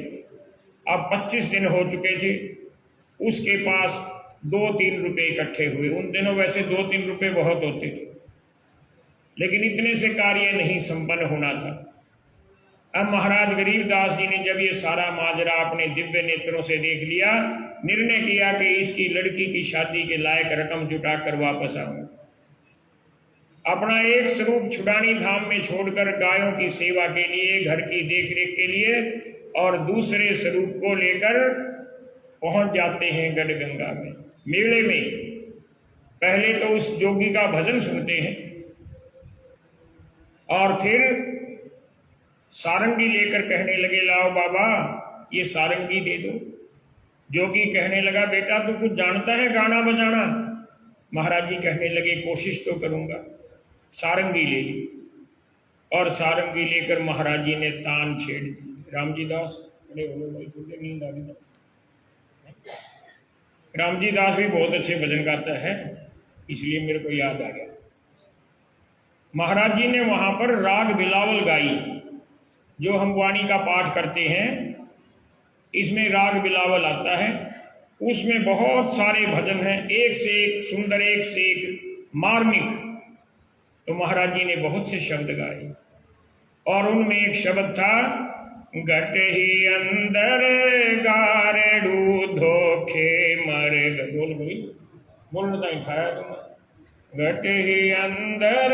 अब 25 दिन हो चुके थे, उसके पास 2-3 रुपए इकट्ठे हुए। उन दिनों वैसे 2-3 रुपए बहुत होते थे, लेकिन इतने से कार्य नहीं संपन्न होना था। अब महाराज गरीबदास जी ने जब ये सारा माजरा अपने दिव्य नेत्रों से देख लिया, निर्णय किया कि इसकी लड़की की शादी के लायक रकम जुटाकर वापस आऊंगा। अपना एक स्वरूप छुड़ानी धाम में छोड़कर गायों की सेवा के लिए, घर की देखरेख के लिए, और दूसरे स्वरूप को लेकर पहुंच जाते हैं गढ़गंगा में। मेले में पहले तो उस जोगी का भजन सुनते हैं और फिर सारंगी लेकर कहने लगे, लाओ बाबा ये सारंगी दे दो। जोगी कहने लगा, बेटा तू कुछ जानता है गाना बजाना? महाराज जी कहने लगे, कोशिश तो करूंगा। सारंगी ले ली और सारंगी लेकर महाराज जी ने तान छेड़ दी। रामजी दास, अरे बोलो भाई, तुझे नींद आ गई? रामजी दास भी बहुत अच्छे भजन गाता है, इसलिए मेरे को याद आ गया। महाराज जी ने वहां पर राग बिलावल गाई, जो हम वाणी का पाठ करते हैं, इसमें राग बिलावल आता है। उसमें बहुत सारे भजन हैं, एक से एक सुंदर, एक से एक मार्मिक। तो महाराज जी ने बहुत से शब्द गाए और उनमें एक शब्द था, घट ही अंदर गारेडू धोखे मर। बोल गई, बोलना नहीं खाया तुमने। घट ही अंदर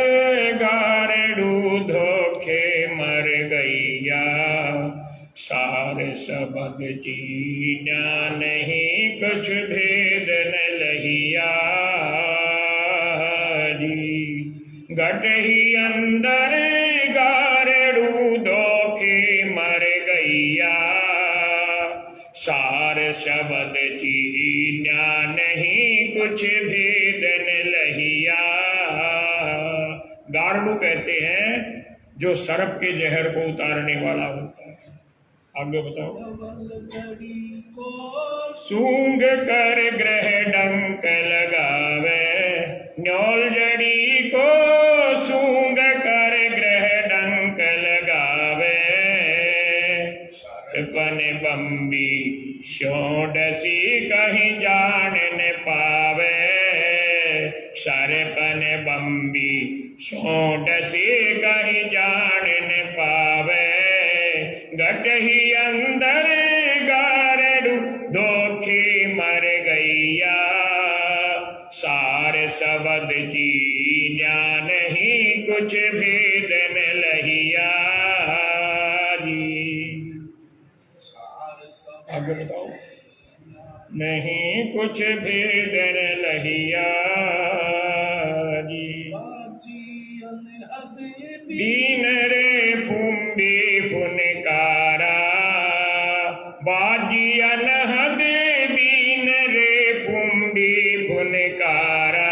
गारेडू धोखे मर गैया, सार सबद चीना नहीं कुछ भेद न लहिया जी। घट ही अंदर गारेडू धोखे मर गैया, सार शब्द चीना नहीं कुछ भेद न लहिया। गारडू कहते हैं जो सर्प के जहर को उतारने वाला होता है। आगे बताओ। सूंघ कर ग्रह डंक लगावे, न्योल जड़ी को सूंघ कर ग्रह डंक लगावे, पन बम्बी शोडसी कहीं जान न पावे, सरपन बम्बी शोडसी कहीं जान न पावे। घट ही अंदर गारेडू धोखे मर गैया, सार सबद चीना नहीं कुछ भेद न लहिया जी। आगे बताओ। नहीं कुछ भेद न लहिया जी। दीन रे फुम्बी फुनकारा, बाजी अनहद दीन रे फुम्बी फुनकारा,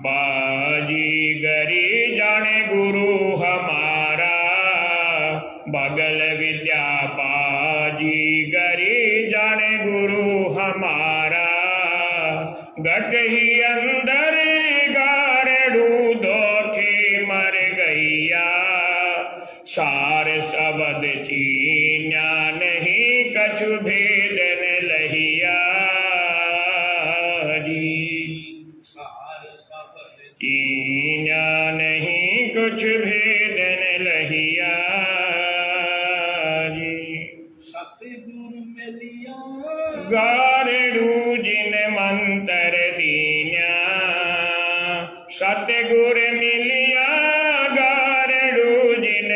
बाजी गरी जाने गुरु हमारा, बगल विद्या बाजी गरी जाने गुरु हमारा। घट ही अंदर गारेडू धोखे मर गैया, सार सबद चीना नहीं कछु भेद न लहिया जी। चीना नहीं कुछ भेद न लहिया जी। गारेडू जिन मंतर दीन्या, सतगुर मिलिया गारेडू जिन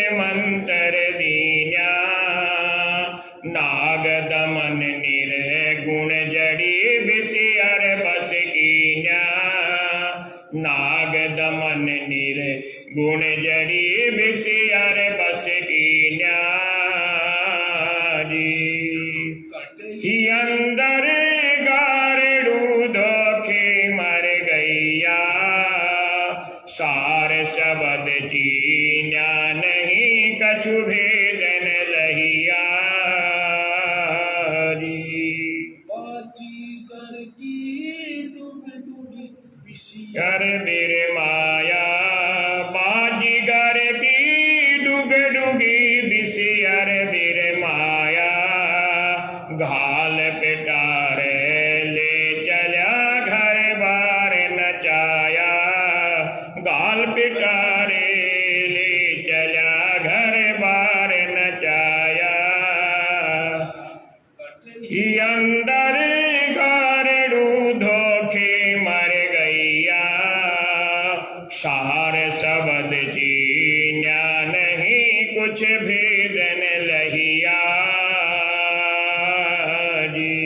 गुण जड़ी बिसियर बस की न्यारी ही अंदर गारड़ू धोखे मर गैया सार शबद चीन्या नहीं कछु भेदन लहिया कर बिर माया बाजीगर की डुग डुगी बिसियर बिर माया घाल पिटार ले चला घर बार नचाया घाल पिटारे ले चला घर बार नचाया ही अंदर गारड़ू धोखे मर गैया सार शबद चीन्या नहीं कुछ भेदन लहिया जी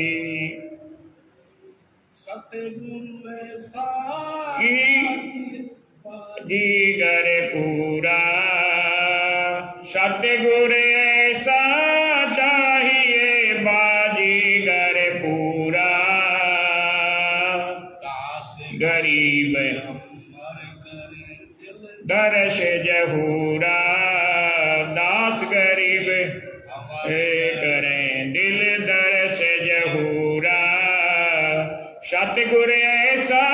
सतगुरु जीगर पूरा सतगुरु ऐसा चाहिए बाजीगर पूरा गरीब दर्श जहूरा दास गरीब करें दिल दर्श जहूरा सतगुरु ऐसा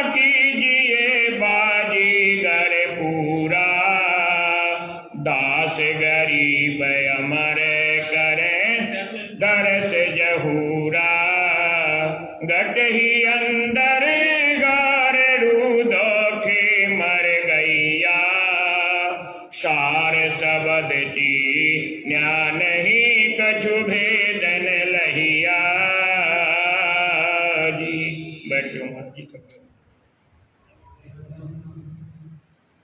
कीजिए बाजीगर पूरा दास गरीब अमर करें दर्श जहूरा घट ही अंदर गारड़ू धोखे मर गैया सार शबद चीन्या नहीं कछु भेदन लहिया जी। बैठो माँ जी।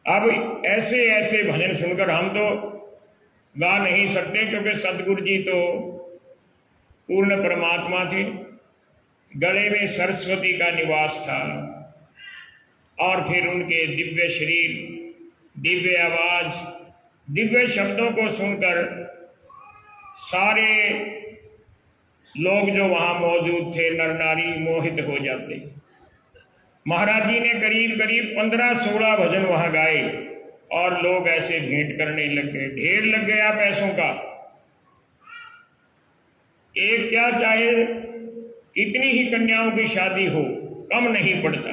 अब ऐसे ऐसे भजन सुनकर हम तो गा नहीं सकते क्योंकि सतगुरु जी तो पूर्ण परमात्मा थे, गले में सरस्वती का निवास था और फिर उनके दिव्य शरीर, दिव्य आवाज, दिव्य शब्दों को सुनकर सारे लोग जो वहां मौजूद थे नर नारी मोहित हो जाते। महाराज जी ने करीब करीब 15-16 भजन वहां गाए और लोग ऐसे भेंट करने लग गए, ढेर लग गया पैसों का। एक क्या चाहे कितनी ही कन्याओं की शादी हो, कम नहीं पड़ता।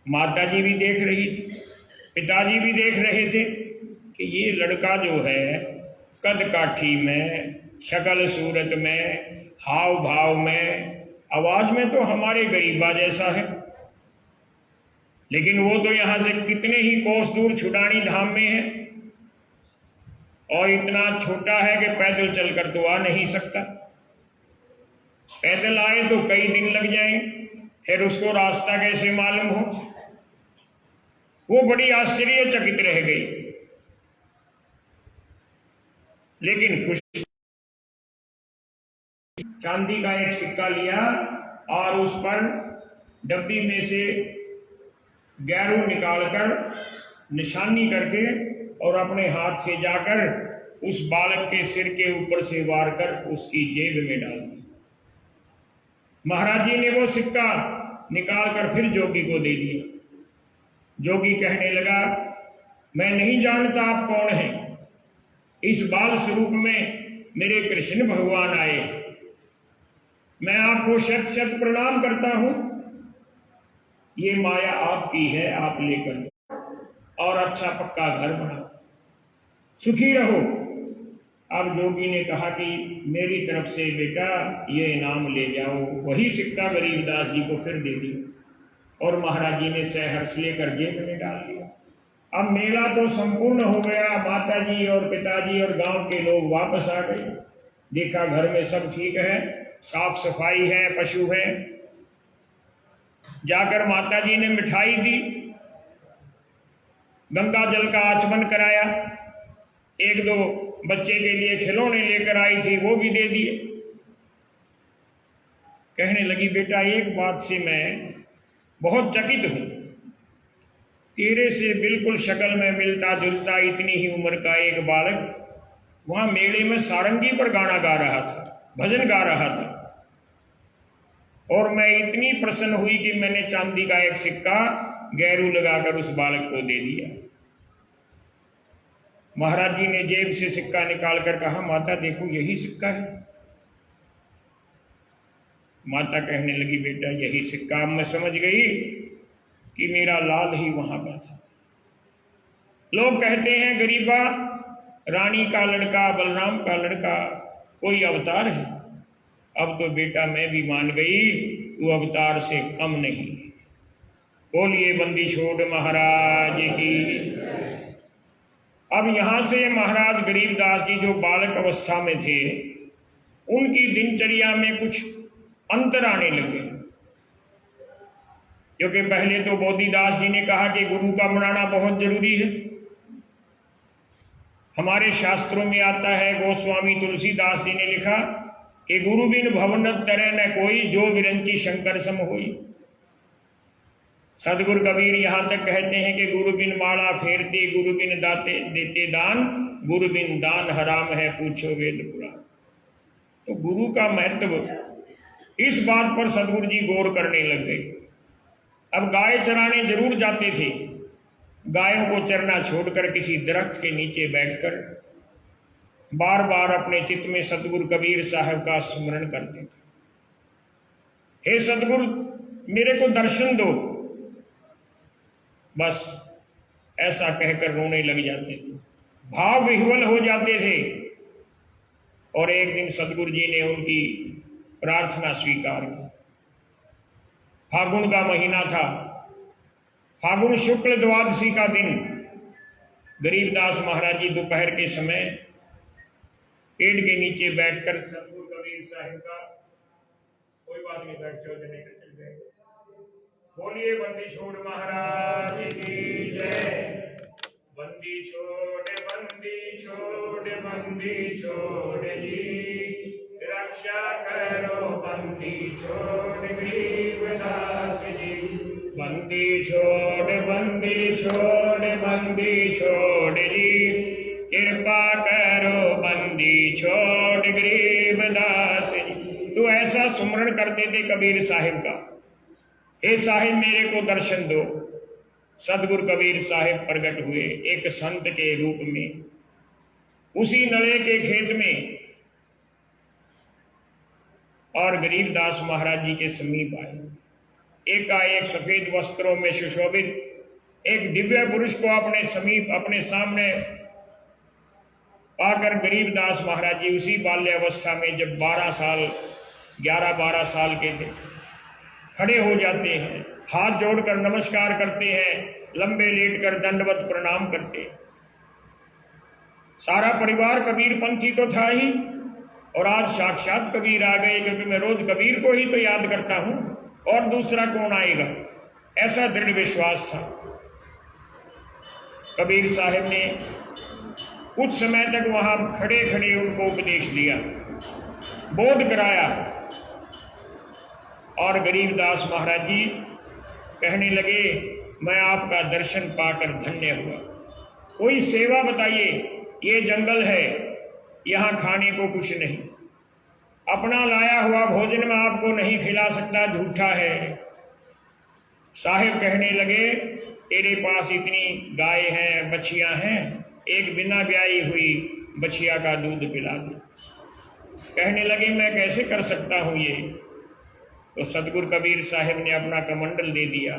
माता जी भी देख रही थी, पिताजी भी देख रहे थे कि ये लड़का जो है कद काठी में, शक्ल सूरत में, हाव भाव में, आवाज में तो हमारे गरीबा जैसा है, लेकिन वो तो यहां से कितने ही कोस दूर छुटानी धाम में है और इतना छोटा है कि पैदल चलकर तो आ नहीं सकता। पैदल आए तो कई दिन लग जाएं, फिर उसको रास्ता कैसे मालूम हो। वो बड़ी आश्चर्यचकित रह गई, लेकिन खुश चांदी का एक सिक्का लिया और उस पर डब्बी में से गैरू निकालकर निशानी करके और अपने हाथ से जाकर उस बालक के सिर के ऊपर से वार कर उसकी जेब में डाल दी। महाराज जी ने वो सिक्का निकालकर फिर जोगी को दे दिया। जोगी कहने लगा, मैं नहीं जानता आप कौन हैं, इस बाल स्वरूप में मेरे कृष्ण भगवान आए, मैं आपको शत शत प्रणाम करता हूं। ये माया आपकी है, आप लेकर और अच्छा पक्का घर बनाओ, सुखी रहो। अब जोगी ने कहा कि मेरी तरफ से बेटा ये इनाम ले जाओ। वही सिक्का गरीबदास जी को फिर दे दिया और महाराज जी ने सहर्ष लेकर जेब में डाल दिया। अब मेला तो संपूर्ण हो गया। माता जी और पिताजी और गांव के लोग वापस आ गए। देखा घर में सब ठीक है, साफ सफाई है, पशु है। जाकर माता जी ने मिठाई दी, गंगा जल का आचमन कराया, एक दो बच्चे के लिए खिलौने लेकर आई थी, वो भी दे दिए। कहने लगी, बेटा एक बात से मैं बहुत चकित हूं, तेरे से बिल्कुल शक्ल में मिलता जुलता इतनी ही उम्र का एक बालक वहां मेले में सारंगी पर गाना गा रहा था, भजन गा रहा था, और मैं इतनी प्रसन्न हुई कि मैंने चांदी का एक सिक्का गैरू लगाकर उस बालक को दे दिया। महाराज जी ने जेब से सिक्का निकालकर कहा, माता देखो यही सिक्का है। माता कहने लगी, बेटा यही सिक्का। अब मैं समझ गई कि मेरा लाल ही वहां का था। लोग कहते हैं गरीबा रानी का लड़का, बलराम का लड़का, कोई अवतार है। अब तो बेटा मैं भी मान गई तू अवतार से कम नहीं। बोलिए बंदी छोड़ महाराज की। अब यहां से महाराज गरीबदास जी जो बालक अवस्था में थे, उनकी दिनचर्या में कुछ अंतर आने लगे, क्योंकि पहले तो बोधिदास जी ने कहा कि गुरु का बनाना बहुत जरूरी है। हमारे शास्त्रों में आता है, गोस्वामी तुलसीदास जी ने लिखा कि गुरु बिन भवनत तरह न कोई, जो विरंची शंकर सम होई। सदगुरु कबीर यहां तक कहते हैं कि गुरु बिन माला फेरते, गुरु बिन दाते देते दान, गुरु बिन दान हराम है पूछो वेद पुराण। तो गुरु का महत्व, इस बात पर सदगुरु जी गौर करने लग गए। अब गाय चराने जरूर जाते थे, गायों को चरना छोड़कर किसी दरख्त के नीचे बैठकर बार बार अपने चित्त में सतगुरु कबीर साहब का स्मरण करते थे। हे सतगुरु मेरे को दर्शन दो, बस ऐसा कहकर रोने लग जाते थे, भाव विह्वल हो जाते थे। और एक दिन सतगुरु जी ने उनकी प्रार्थना स्वीकार की। फागुन का महीना था, फागुन शुक्ल द्वादशी का दिन। गरीबदास महाराज जी दोपहर के समय पेड़ के नीचे बैठकर सतगुरु कबीर साहिब का, कोई बात नहीं, बैठ चल गए। बोलिए बंदी छोड़ महाराज की जय। बंदी छोड़ बंदी छोड़ बंदी छोड़ जी, रक्षा करो बंदी छोड़ गरीबदास जी। बंदी छोड़ बंदी छोड़ बंदी छोड़ जी, कृपा करो बंदी छोड़ गरीबदास जी। तो ऐसा सुमरण करते थे कबीर साहिब का, हे साहिब मेरे को दर्शन दो। सदगुरु कबीर साहिब प्रकट हुए एक संत के रूप में, उसी नले के खेत में, और गरीबदास महाराज जी के समीप आए। एकाएक सफेद वस्त्रों में सुशोभित एक दिव्य पुरुष को अपने समीप, अपने सामने पाकर गरीबदास महाराज जी उसी बाल्यावस्था में, जब 11-12 साल के थे, खड़े हो जाते हैं, हाथ जोड़कर नमस्कार करते हैं, लंबे लेटकर दंडवत प्रणाम करते। सारा परिवार कबीर पंथी तो था ही, और आज साक्षात कबीर आ गए, क्योंकि मैं रोज कबीर को ही तो याद करता हूं, और दूसरा कौन आएगा, ऐसा दृढ़ विश्वास था। कबीर साहब ने कुछ समय तक वहां खड़े खड़े उनको उपदेश दिया, बोध कराया, और गरीबदास महाराज जी कहने लगे, मैं आपका दर्शन पाकर धन्य हुआ। कोई सेवा बताइए, ये जंगल है, यहां खाने को कुछ नहीं, अपना लाया हुआ भोजन मैं आपको नहीं खिला सकता, झूठा है। साहिब कहने लगे, तेरे पास इतनी गाय हैं, बछियां हैं, एक बिना ब्याई हुई बछिया का दूध पिला दो। कहने लगे, मैं कैसे कर सकता हूं ये। तो सदगुरु कबीर साहिब ने अपना कमंडल दे दिया,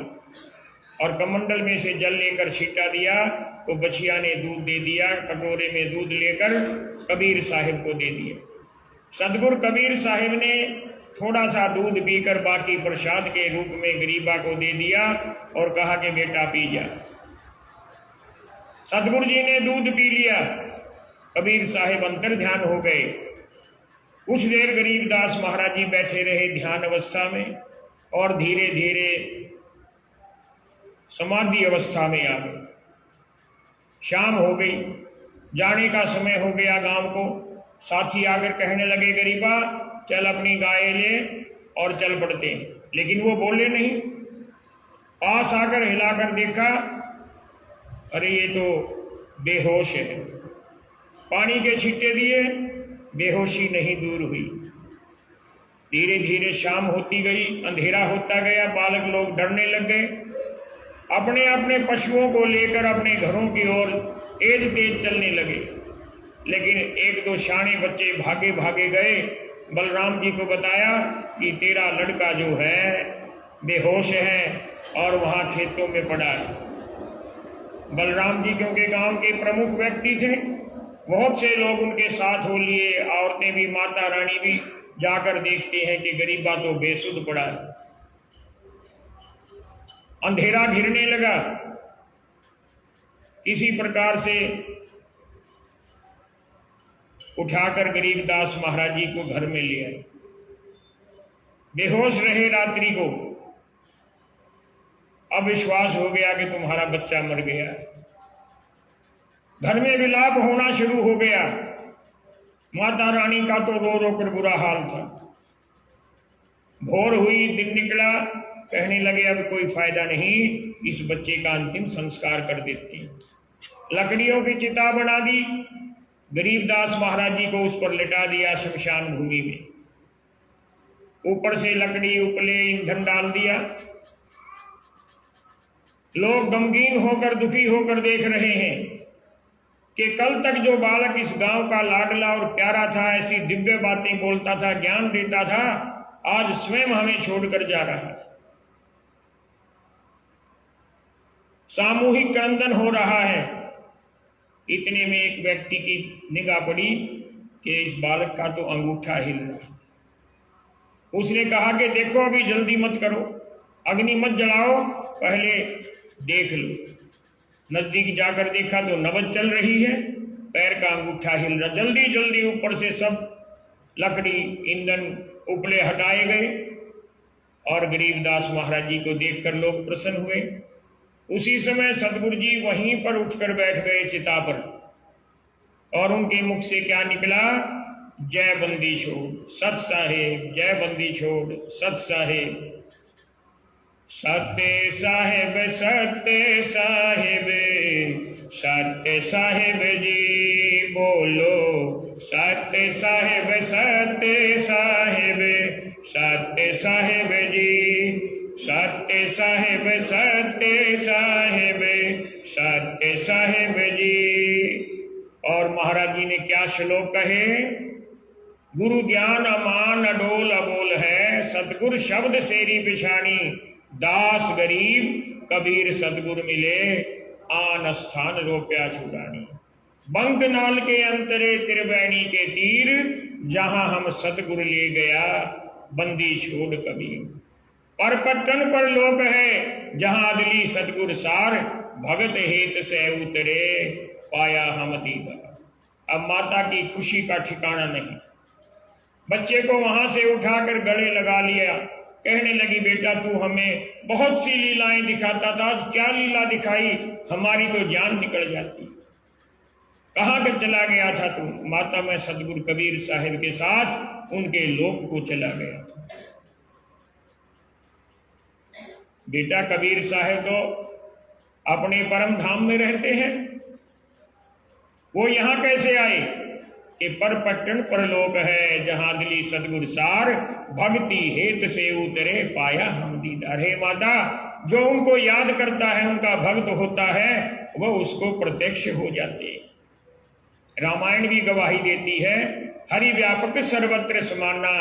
और कमंडल में से जल लेकर छींटा दिया, तो बछिया ने दूध दे दिया। कटोरे में दूध लेकर कबीर साहिब को दे दिया। सदगुरु कबीर साहिब ने थोड़ा सा दूध पीकर बाकी प्रसाद के रूप में गरीबा को दे दिया, और कहा कि बेटा पी जा। सदगुरु जी ने दूध पी लिया, कबीर साहिब अंतर ध्यान हो गए। कुछ देर गरीबदास महाराज जी बैठे रहे ध्यान अवस्था में, और धीरे धीरे समाधि अवस्था में आ गए। शाम हो गई, जाने का समय हो गया गांव को। साथी आकर कहने लगे, गरीबा चल अपनी गाय ले, और चल पड़ते हैं। लेकिन वो बोले नहीं। पास आकर हिलाकर देखा अरे ये तो बेहोश है। पानी के छींटे दिए, बेहोशी नहीं दूर हुई। धीरे धीरे शाम होती गई, अंधेरा होता गया, बालक लोग डरने लग गए। अपने अपने पशुओं को लेकर अपने घरों की ओर तेज तेज चलने लगे। लेकिन एक दो शाणे बच्चे भागे भागे गए, बलराम जी को बताया कि तेरा लड़का जो है बेहोश है और वहाँ खेतों में पड़ा है। बलराम जी क्योंकि गांव के प्रमुख व्यक्ति थे, बहुत से लोग उनके साथ हो लिए, औरतें भी, माता रानी भी जाकर देखते हैं कि गरीबा तो बेसुध पड़ा है। अंधेरा घिरने लगा, किसी प्रकार से उठाकर गरीबदास महाराज जी को घर में ले आए। बेहोश रहे रात्रि को। अब विश्वास हो गया कि तुम्हारा बच्चा मर गया। घर में विलाप होना शुरू हो गया। माता रानी का तो रो रो कर बुरा हाल था। भोर हुई, दिन निकला, कहने लगे अब कोई फायदा नहीं, इस बच्चे का अंतिम संस्कार कर देते। लकड़ियों की चिता बना दी, गरीबदास महाराज जी को उस पर लिटा दिया शमशान भूमि में। ऊपर से लकड़ी, उपले, ईंधन डाल दिया। लोग गमगीन होकर, दुखी होकर देख रहे हैं कि कल तक जो बालक इस गांव का लाडला और प्यारा था, ऐसी दिव्य बातें बोलता था, ज्ञान देता था, आज स्वयं हमें छोड़कर जा रहा है। सामूहिक क्रंदन हो रहा है। इतने में एक व्यक्ति की निगाह पड़ी कि इस बालक का तो अंगूठा हिल रहा। उसने कहा कि देखो, अभी जल्दी मत करो, अग्नि मत जलाओ, पहले देख लो। नजदीक जाकर देखा तो नबज चल रही है, पैर का अंगूठा हिल रहा। जल्दी जल्दी ऊपर से सब लकड़ी, ईंधन, उपले हटाए गए और गरीबदास महाराज जी को देखकर लोग प्रसन्न हुए। उसी समय सतगुरु जी वहीं पर उठकर बैठ गए चिता पर, और उनके मुख से क्या निकला? जय बंदी छोड़ सत साहेब, जय बंदी छोड़ सत साहेब। सत्य साहेब, सत्य साहेब, सत्य साहेब जी बोलो, सत्य साहेब, सत्य साहेब, सत्य साहेब जी, सत्य साहेब, सत्य साहेब, सत्य साहेब जी। और महाराज जी ने क्या श्लोक कहे? गुरु ज्ञान अमान अडोल अबोल है, सतगुर शब्द सेरी पिछानी, दास गरीब कबीर सतगुर मिले, आन स्थान रोप्या छुड़ानी। बंक नाल के अंतरे त्रिवेणी के तीर, जहां हम सतगुर ले गया बंदी छोड़ कबीर। पर पट्टन पर लोक है, जहां अदली सतगुर सार, भगत हेत से उतरे पाया हम दीदार। अब माता की खुशी का ठिकाना नहीं। बच्चे को वहां से उठाकर गले लगा लिया, कहने लगी बेटा तू हमें बहुत सी लीलाएं दिखाता था, आज क्या लीला दिखाई, हमारी तो जान निकल जाती। कहां पर चला गया था तू? माता मैं सतगुरु कबीर साहिब के साथ उनके लोक को चला गया था। बेटा कबीर साहिब तो अपने परम धाम में रहते हैं, वो यहां कैसे आए? कि पर पट्टन परलोक है, जहां दिली सतगुर सार, भक्ति हेत से उतरे पाया हम दीदार। हे माता, जो उनको याद करता है, उनका भक्त होता है, वह उसको प्रत्यक्ष हो जाते। रामायण भी गवाही देती है, हरि व्यापक सर्वत्र समाना,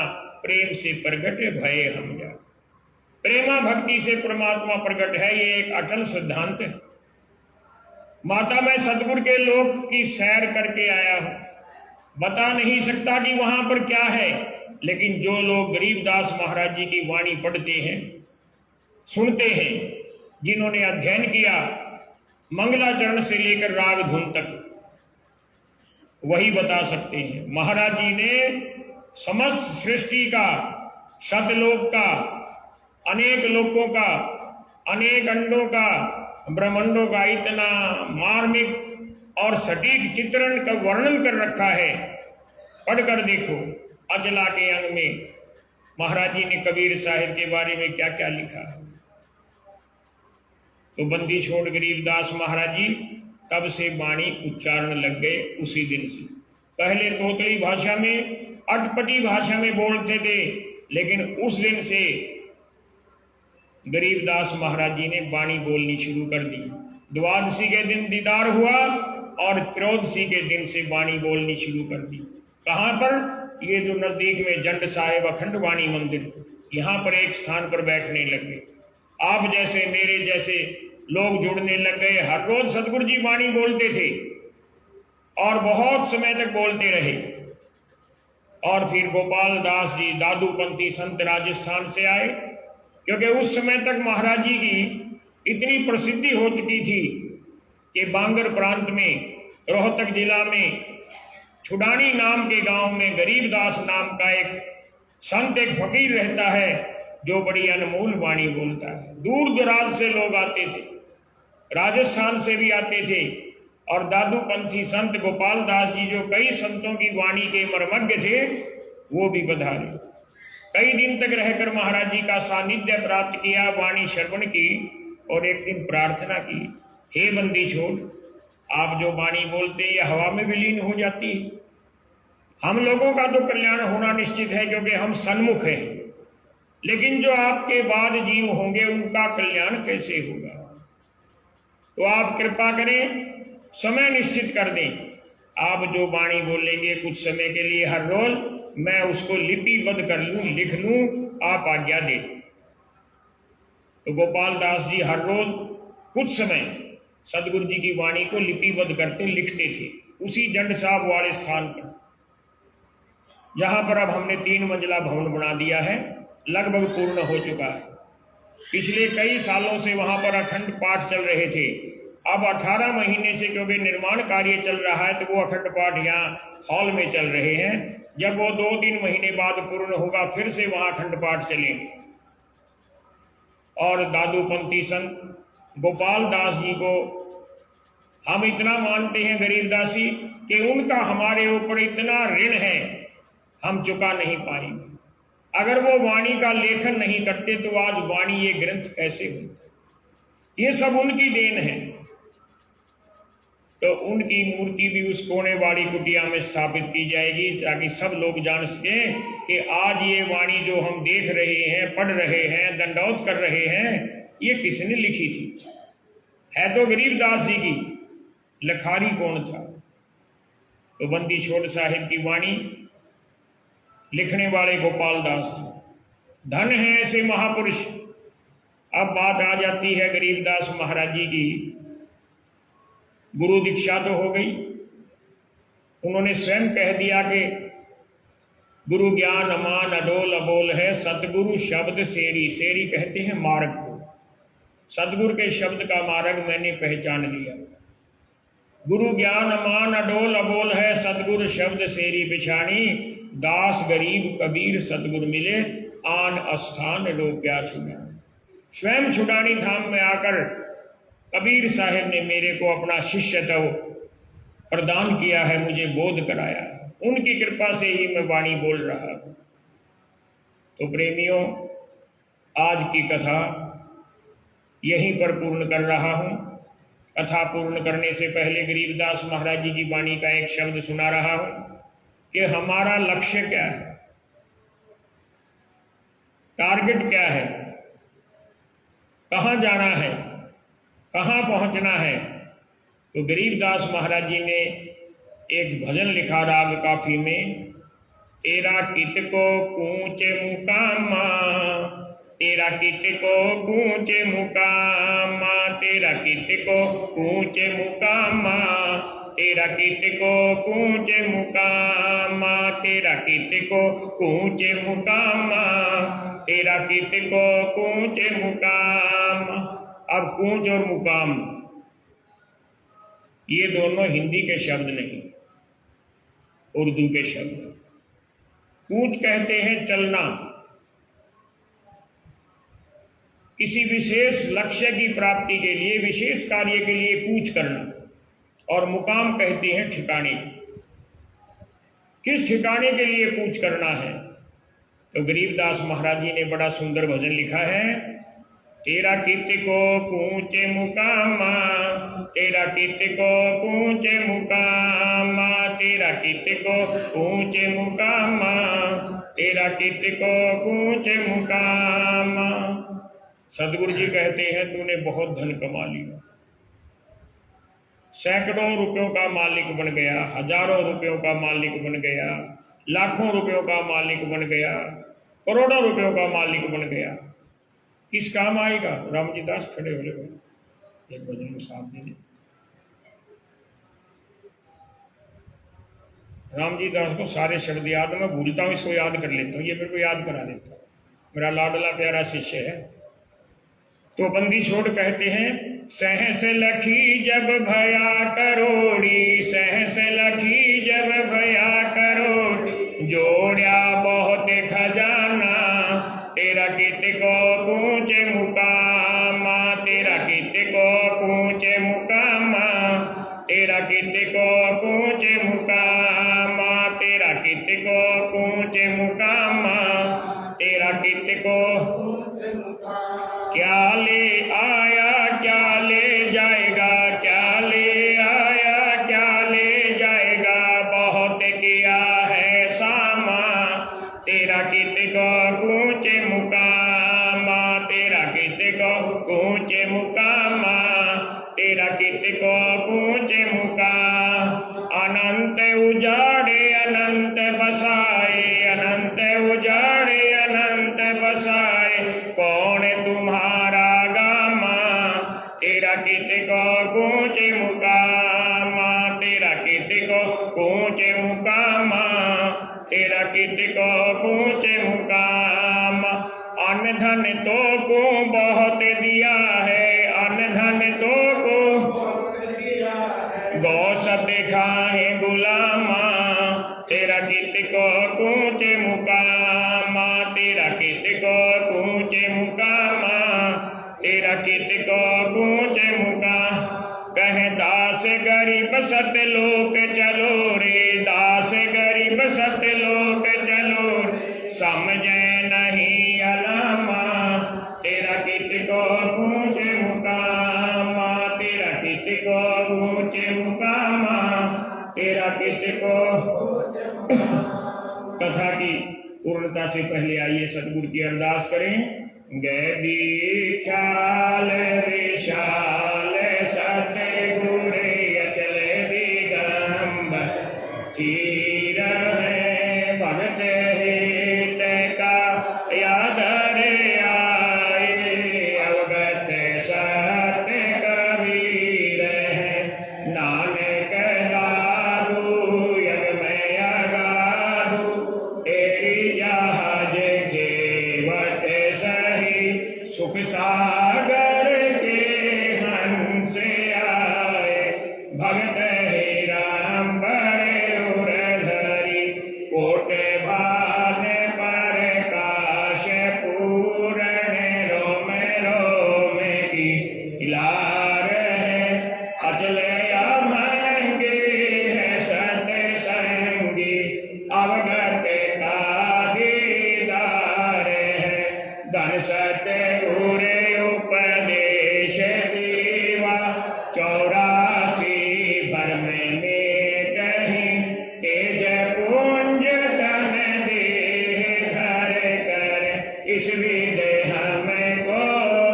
प्रेम से प्रगट भय हम जा। प्रेमा भक्ति से परमात्मा प्रकट है, ये एक अटल सिद्धांत है। माता मैं सतगुरु के लोक की सैर करके आया हूं, बता नहीं सकता कि वहां पर क्या है, लेकिन जो लोग गरीबदास महाराज जी की वाणी पढ़ते हैं, सुनते हैं, जिन्होंने अध्ययन किया मंगलाचरण से लेकर राग धुन तक, वही बता सकते हैं। महाराज जी ने समस्त सृष्टि का, सतलोक का, अनेक लोकों का, अनेक अंडों का, ब्रह्मांडों का इतना मार्मिक और सटीक चित्रण का वर्णन कर रखा है। पढ़कर देखो, अजला के अंग में महाराज जी ने कबीर साहिब के बारे में क्या क्या लिखा है। तो बंदी छोड़ गरीबदास महाराज जी तब से वाणी उच्चारण लग गए उसी दिन से। पहले तोतली भाषा में, अटपटी भाषा में बोलते थे, लेकिन उस दिन से गरीबदास महाराज जी ने वाणी बोलनी शुरू कर दी। द्वादशी के दिन दीदार हुआ और त्रयोदशी के दिन से वाणी बोलनी शुरू कर दी। कहाँ पर? ये जो नजदीक में जंड साहेब अखंड वाणी मंदिर, यहाँ पर एक स्थान पर बैठने लगे। आप जैसे मेरे जैसे लोग जुड़ने लग गए। हर रोज सतगुरु जी वाणी बोलते थे और बहुत समय तक बोलते रहे। और फिर गोपाल दास जी दादूपंथी संत राजस्थान से आए, क्योंकि उस समय तक महाराज जी की इतनी प्रसिद्धि हो चुकी थी कि बांगर प्रांत में, रोहतक जिला में छुडानी नाम के गांव में गरीबदास नाम का एक संत, एक फकीर रहता है जो बड़ी अनमोल वाणी बोलता है। दूर दराज से लोग आते थे, राजस्थान से भी आते थे। और दादूपंथी संत गोपाल दास जी जो कई संतों की वाणी के मर्मज्ञ थे, वो भी पधारे। कई दिन तक रहकर महाराज जी का सानिध्य प्राप्त किया, वाणी श्रवण की और एक दिन प्रार्थना की, हे बंदी छोड़, आप जो वाणी बोलते हैं ये हवा में विलीन हो जाती है। हम लोगों का तो कल्याण होना निश्चित है क्योंकि हम सन्मुख हैं, लेकिन जो आपके बाद जीव होंगे उनका कल्याण कैसे होगा? तो आप कृपा करें, समय निश्चित कर दें। आप जो वाणी बोलेंगे कुछ समय के लिए हर रोज, मैं उसको लिपिबद्ध कर लूं, लिख लूं, आप आज्ञा दें। तो गोपाल दास जी हर रोज कुछ समय सदगुरु जी की वाणी को लिपिबद्ध करते लिखते थे उसी जंड साहब वाले स्थान पर, जहां पर अब हमने 3 मंजिला भवन बना दिया है, लगभग पूर्ण हो चुका है। पिछले कई सालों से वहां पर अखंड पाठ चल रहे थे। अब 18 महीने से क्योंकि निर्माण कार्य चल रहा है तो वो अखंड पाठ यहाँ हॉल में चल रहे हैं। जब वो 2-3 महीने बाद पूर्ण होगा फिर से वहां अखंड पाठ चलेंगे। और दादूपंथी संत गोपाल दास जी को हम इतना मानते हैं गरीबदासी कि उनका हमारे ऊपर इतना ऋण है, हम चुका नहीं पाएंगे। अगर वो वाणी का लेखन नहीं करते तो आज वाणी ये ग्रंथ कैसे हो? ये सब उनकी देन है। तो उनकी मूर्ति भी उस कोने वाली कुटिया में स्थापित की जाएगी ताकि सब लोग जान सकें कि आज ये वाणी जो हम देख रहे हैं, पढ़ रहे हैं, दंडौत कर रहे हैं, ये किसने लिखी थी? है तो गरीबदास जी की, लखारी कौन था? तो बंदी छोड़ साहिब की वाणी लिखने वाले गोपाल दास जी, धन है ऐसे महापुरुष। अब बात आ जाती है गरीबदास महाराज जी की। गुरु दीक्षा तो हो गई, उन्होंने स्वयं कह दिया कि गुरु ज्ञान अमान अडोल अबोल है, सतगुरु शब्द सेरी। सेरी कहते हैं मार्ग को। सतगुरु के शब्द का मार्ग मैंने पहचान लिया। गुरु ज्ञान अमान अडोल अबोल है, सतगुरु शब्द सेरी बिछानी। दास गरीब कबीर सतगुरु मिले, आन स्थान रोक्या छुड़ा। स्वयं छुडानी धाम में आकर कबीर साहब ने मेरे को अपना शिष्य तो प्रदान किया है, मुझे बोध कराया। उनकी कृपा से ही मैं वाणी बोल रहा हूं। तो प्रेमियों, आज की कथा यहीं पर पूर्ण कर रहा हूं। कथा पूर्ण करने से पहले गरीबदास महाराज जी की वाणी का एक शब्द सुना रहा हूं कि हमारा लक्ष्य क्या है, टारगेट क्या है, कहां जाना है, कहां पहुंचना है। तो गरीबदास महाराज जी ने एक भजन लिखा राग काफी में, तेरा कित को कूच मुकामा, तेरा कित को कूच मुकामा, तेरा कित को कूच मुकामा, तेरा कित को कूच मुकामा, तेरा कित को कूच मुकामा, तेरा कित को कूच मुकामा। अब कूच और मुकाम ये दोनों हिंदी के शब्द नहीं, उर्दू के शब्द। कूच कहते हैं चलना, किसी विशेष लक्ष्य की प्राप्ति के लिए, विशेष कार्य के लिए कूच करना। और मुकाम कहते हैं ठिकाने, किस ठिकाने के लिए कूच करना है। तो गरीबदास महाराज जी ने बड़ा सुंदर भजन लिखा है, तेरा कीर्ति को पूछे मुकामा, तेरा कीर्ति को पूछे मुकामा, तेरा कीर्ति को पूछे मुकामा, तेरा कीर्ति को पूछे मुकामा। सदगुरु जी कहते हैं तूने बहुत धन कमा लिया, सैकड़ों रुपयों का मालिक बन गया, हजारों रुपयों का मालिक बन गया, लाखों रुपयों का मालिक बन गया, करोड़ों रुपयों का मालिक बन गया, किस काम आएगा? राम जी दास खड़े हो गए एक भजन में साथ देने। राम जी दास को सारे शब्द याद, मैं भूलता हूँ, इसको याद कर लेता हूँ, ये मेरे को याद करा देता हूँ, मेरा लाडला प्यारा शिष्य है। तो बंदी छोड़ कहते हैं, सहस लखी जब भया करोड़ी, सहस लखी जब भया करोड़ी, जोड़िया बहुत खजाना, तेरा कीर्ति को पूछे मुकामा, तेरा कीर्ति को पूछे मुकामा, तेरा कीर्ति को पूछे मुकामा, तेरा कीर्ति को पूछे मुकामा, तेरा कीर्ति को क्या ले आया क्या ले जाएगा, क्या ले आया क्या ले जाएगा, बहुत किया है सामा, तेरा कीर्ति को पूछे मुकामा, तेरा कीर्ति को पूछे मुकामा, तेरा कीर्ति को पूछे मुकाम। अनंत उजाड़े अनंत बसाए, अनंत उजाड़े अनंत बसाए, कौन तुम्हारा गामा, तेरा कीर्ति को पूछे मुकामा, तेरा कीर्ति को पूछे मुकामा, तेरा कीर्ति को पूछे मुकामा। अन्न धन तो को बहुत दिया है, अन्न धन तो को गौ सब दिखाए गुलामा, तेरा कीर्ति को पूछे मुकामा, तेरा कीर्ति को पूछे मुकामा, तेरा कीर्ति को पूछे मुकामा। कह दास गरीब सतलोक चलो रे, दास गरीब सतलोक चलो रे, समझे नहीं अलामा, तेरा कीर्ति को पूछे मुकामा, तेरा कीर्ति को पूछे मुकामा, तेरा कीर्ति को। कथा की पूर्णता से पहले आइए सतगुरु की अरदास करें। गैदी ख्याल विशाल सतगुरु अचल दिगंबर, चीर है भगत हित का याद रे आए, अवगत सत्य कबीर है, नानक दारू यग में अगाधु, तेरी जहाज केवट सही, सुख सागर के हंस आए, भगत ही राम बड़े उड़धरी, कोटे भान पर काश पूरण, रोम रोम की लार है, अचल अमंगे है सतसंगी, अवगत का दीदार है, धन सतगुरु उपदेश दीवा, 84 भरम में कहीं, तेज पुंज तन देह घर कर, इस विदेह में को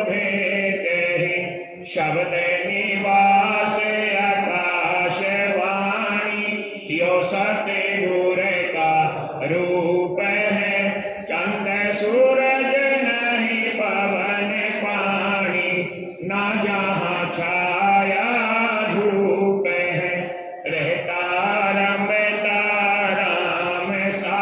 भेंट ही, शब्द निवास आकाश वाणी, यो सतगुरु का रूप है, चंद सूरज नहीं पवन पानी, ना जहाँ छाया धूप है, रहता रमता राम सा